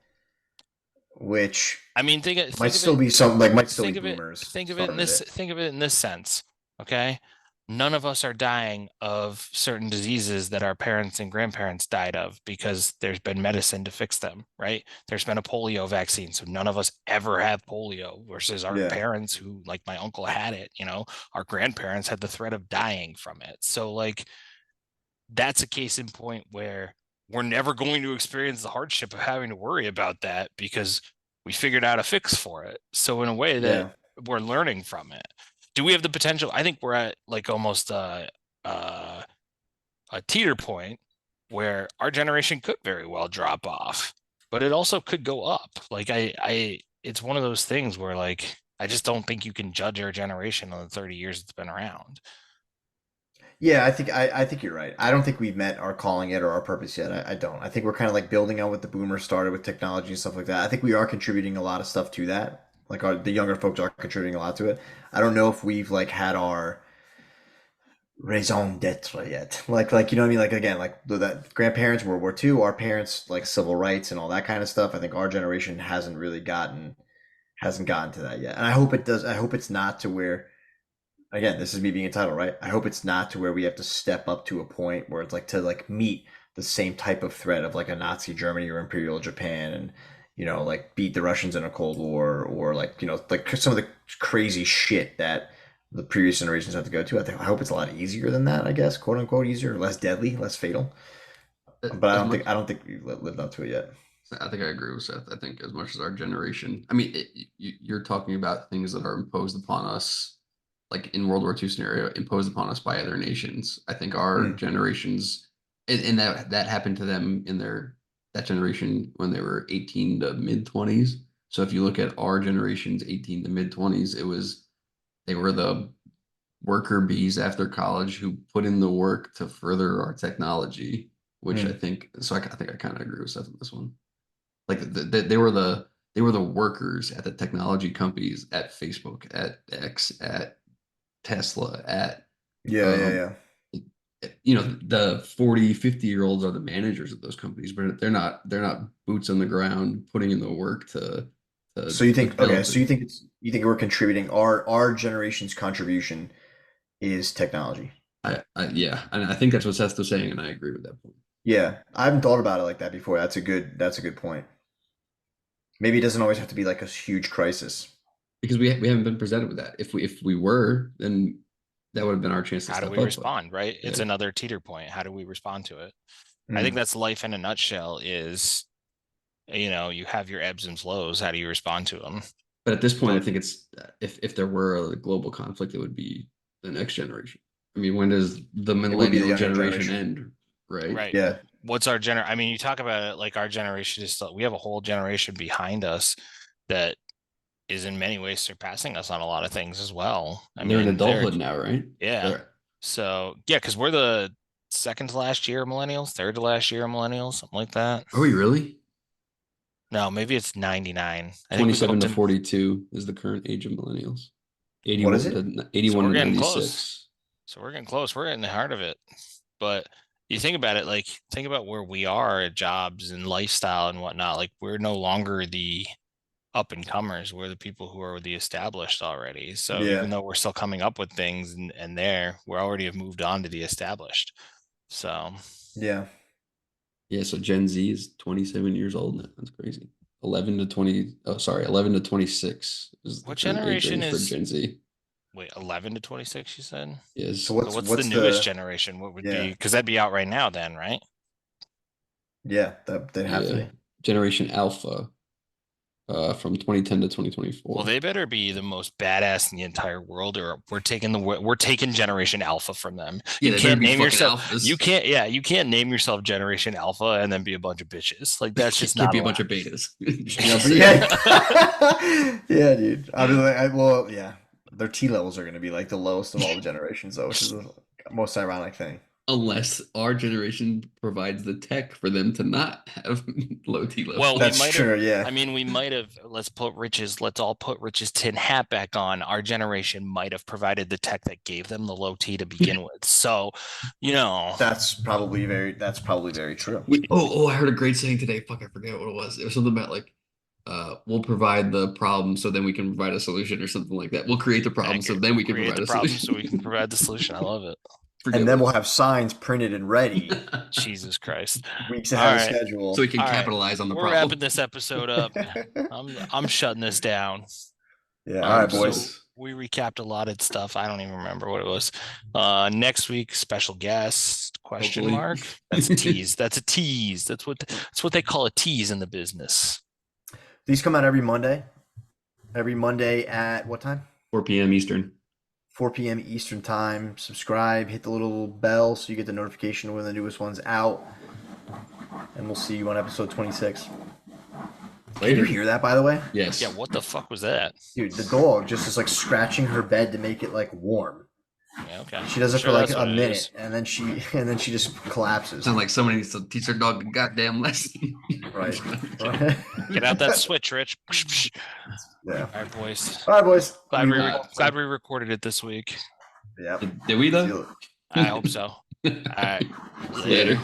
Speaker 2: which
Speaker 1: I mean,
Speaker 2: might
Speaker 1: think of
Speaker 2: still
Speaker 1: it
Speaker 2: be some like might still be
Speaker 1: think of it
Speaker 2: boomers started it.
Speaker 1: think of it in this sense, okay? None of us are dying of certain diseases that our parents and grandparents died of because there's been medicine to fix them, right? There's been a polio vaccine, so none of us ever have polio versus our
Speaker 2: Yeah,
Speaker 1: parents who, like my uncle had it, our grandparents had the threat of dying from it. So like that's a case in point where we're never going to experience the hardship of having to worry about that because we figured out a fix for it. So in a way that
Speaker 2: yeah.
Speaker 1: we're learning from it. Do we have the potential? I think we're at like almost uh, a teeter point where our generation could very well drop off, but it also could go up. Like it's one of those things where like I just don't think you can judge our generation on the 30 years it's been around.
Speaker 2: Yeah, I think you're right. I don't think we've met our calling yet or our purpose yet. I don't. I think we're kind of like building on what the boomers started with technology and stuff like that. I think we are contributing a lot of stuff to that. Like the younger folks are contributing a lot to it. I don't know if we've like had our raison d'être yet. Like you know what I mean? Like again, like that grandparents World War II, our parents like civil rights and all that kind of stuff. I think our generation hasn't gotten to that yet. And I hope it does. I hope it's not to where again, this is me being entitled, right? I hope it's not to where we have to step up to a point where it's like to like meet the same type of threat of like a Nazi Germany or Imperial Japan and like beat the Russians in a Cold War or like like some of the crazy shit that the previous generations have to go to. I hope it's a lot easier than that, I guess, quote unquote easier, less deadly, less fatal. But I
Speaker 3: As
Speaker 2: don't
Speaker 3: much,
Speaker 2: think I don't think we lived up to it yet.
Speaker 3: I think I agree with Seth. I think as much as our generation, I mean, you're talking about things that are imposed upon us, like in World War II scenario, imposed upon us by other nations. I think our
Speaker 2: Mm,
Speaker 3: generations, and that happened to them in that generation when they were 18 to mid 20s. So if you look at our generation's 18 to mid 20s, they were the worker bees after college who put in the work to further our technology, which I
Speaker 2: mm,
Speaker 3: think, so I think I kind of agree with Seth on this one. Like they were the workers at the technology companies at Facebook, at X, at Tesla, at
Speaker 2: yeah, yeah,
Speaker 3: um
Speaker 2: yeah.
Speaker 3: the 40, 50-year olds are the managers of those companies, but they're not boots on the ground putting in the work to
Speaker 2: So you think okay?
Speaker 3: develop
Speaker 2: So
Speaker 3: it.
Speaker 2: you think we're contributing our generation's contribution is technology.
Speaker 3: Yeah, and I think that's what Seth was saying, and I agree with that point.
Speaker 2: Yeah, I haven't thought about it like that before. That's a good point. Maybe it doesn't always have to be like a huge crisis.
Speaker 3: Because we haven't been presented with that. If we were, then that would have been our chance to
Speaker 1: How do
Speaker 3: step
Speaker 1: we
Speaker 3: up. But
Speaker 1: respond, right? It's
Speaker 3: yeah,
Speaker 1: another teeter point. How do we respond to it? I think
Speaker 2: Mm.
Speaker 1: that's life in a nutshell is, you have your ebbs and flows. How do you respond to them?
Speaker 3: But at this point, I
Speaker 1: But
Speaker 3: think it's if there were a global conflict, it would be the next generation. I mean, when does the
Speaker 2: It would be the
Speaker 3: millennial
Speaker 2: younger
Speaker 3: generation
Speaker 2: generation.
Speaker 3: end? Right.
Speaker 1: right,
Speaker 2: Yeah,
Speaker 1: what's our I mean, you talk about it like our generation is still, we have a whole generation behind us that is in many ways surpassing us on a lot of things as well. I
Speaker 3: They're in
Speaker 1: mean, they're
Speaker 3: adulthood now, right?
Speaker 1: yeah.
Speaker 3: They're
Speaker 1: So yeah, because we're the second to last year of millennials, third to last year of millennials, something like that.
Speaker 3: are we really?
Speaker 1: No, maybe it's 99. I think we
Speaker 3: 27
Speaker 1: bumped
Speaker 3: to
Speaker 1: in.
Speaker 3: 42 is the current age of millennials.
Speaker 2: what is
Speaker 3: 81
Speaker 2: it?
Speaker 3: to
Speaker 1: So
Speaker 3: 81
Speaker 1: we're
Speaker 3: to
Speaker 1: getting close.
Speaker 3: 96.
Speaker 1: So we're getting close. We're in the heart of it. But you think about it, like think about where we are at jobs and lifestyle and whatnot. Like we're no longer the up and comers. We're the people who are the established already. So even
Speaker 2: Yeah,
Speaker 1: though we're still coming up with things and there, we already have moved on to the established. So
Speaker 2: yeah.
Speaker 3: Yeah, so Gen Z is 27 years old now. That's crazy. 11 to 20, oh, sorry, 11 to 26 is the
Speaker 1: what
Speaker 3: current age
Speaker 1: generation
Speaker 3: range for
Speaker 1: is,
Speaker 3: Gen Z.
Speaker 1: wait, 11 to 26, you said?
Speaker 2: So
Speaker 3: Is
Speaker 1: So
Speaker 2: what's
Speaker 1: what's the
Speaker 2: what's
Speaker 1: newest
Speaker 2: the
Speaker 1: generation? What would be,
Speaker 2: yeah
Speaker 1: because that'd be out right now then, right?
Speaker 2: yeah that they'd have to
Speaker 3: yeah,
Speaker 2: be.
Speaker 3: Generation Alpha from 2010 to
Speaker 1: Well,
Speaker 3: 2024.
Speaker 1: they better be the most badass in the entire world, or we're taking Generation Alpha from them.
Speaker 3: Yeah,
Speaker 1: You
Speaker 3: they better
Speaker 1: can't
Speaker 3: be
Speaker 1: name
Speaker 3: fucking
Speaker 1: yourself. You
Speaker 3: alphas.
Speaker 1: can't. Yeah, you can't name yourself Generation Alpha and then be a bunch of bitches. Like that's just
Speaker 3: Can't
Speaker 1: not
Speaker 3: be a bunch
Speaker 1: allowed.
Speaker 3: of betas.
Speaker 2: Yeah, but yeah, yeah, dude. I mean, like, well, yeah, their T levels are going to be like the lowest of all the generations, though, which is the most ironic thing.
Speaker 3: Unless our generation provides the tech for them to not have low T
Speaker 1: Well, we
Speaker 2: That's
Speaker 3: levels.
Speaker 1: might have.
Speaker 2: true. Yeah,
Speaker 1: I mean, we might have. Let's all put Rich's tin hat back on. Our generation might have provided the tech that gave them the low T to begin with. So, you know,
Speaker 2: that's probably very true.
Speaker 3: I heard a great saying today. Fuck, I forget what it was. It was something about like, we'll provide the problem so then we can provide a solution or something like that. We'll create the problem so
Speaker 1: accurate.
Speaker 3: then
Speaker 1: We'll
Speaker 3: we can
Speaker 1: create
Speaker 3: provide
Speaker 1: the
Speaker 3: a
Speaker 1: problem
Speaker 3: solution.
Speaker 1: so we can provide the solution. I love it.
Speaker 3: Forget
Speaker 2: And
Speaker 3: what
Speaker 2: then
Speaker 3: it
Speaker 2: we'll have signs printed and ready
Speaker 1: Jesus Christ.
Speaker 2: weeks
Speaker 1: All
Speaker 2: ahead of
Speaker 1: right.
Speaker 3: so
Speaker 2: schedule.
Speaker 3: we can
Speaker 1: All right.
Speaker 3: capitalize on the
Speaker 1: We're wrapping
Speaker 3: problem.
Speaker 1: this episode up. I'm shutting this down.
Speaker 2: Yeah. All right,
Speaker 1: So
Speaker 2: boys.
Speaker 1: we recapped a lot of stuff. I don't even remember what it was. Next week, special guest question
Speaker 3: Hopefully.
Speaker 1: mark. That's a tease. That's a tease. That's what they call a tease in the business.
Speaker 2: These come out every Monday. Every Monday at what time?
Speaker 3: 4 p.m. Eastern.
Speaker 2: 4 p.m. Eastern time. Subscribe, hit the little bell so you get the notification when the newest one's out. And we'll see you on episode 26. Can you
Speaker 3: Later.
Speaker 2: hear that, by the way?
Speaker 3: Yes.
Speaker 1: Yeah, what the fuck was that?
Speaker 2: Dude, the dog just is like scratching her bed to make it like warm.
Speaker 1: Yeah, okay.
Speaker 2: She does
Speaker 1: I'm
Speaker 2: it for
Speaker 1: sure
Speaker 2: like
Speaker 1: that's
Speaker 2: a
Speaker 1: what it
Speaker 2: minute
Speaker 1: is.
Speaker 2: and then she just collapses.
Speaker 3: Sounds like somebody needs to teach their dog a goddamn lesson.
Speaker 2: Right.
Speaker 1: Get out that switch, Rich.
Speaker 2: Yeah.
Speaker 1: All right, boys.
Speaker 2: All right, boys.
Speaker 1: Glad we recorded it this week.
Speaker 2: Yep.
Speaker 3: Did we
Speaker 2: See
Speaker 3: though?
Speaker 2: you.
Speaker 1: I hope so. All right.
Speaker 3: Later.
Speaker 1: Later.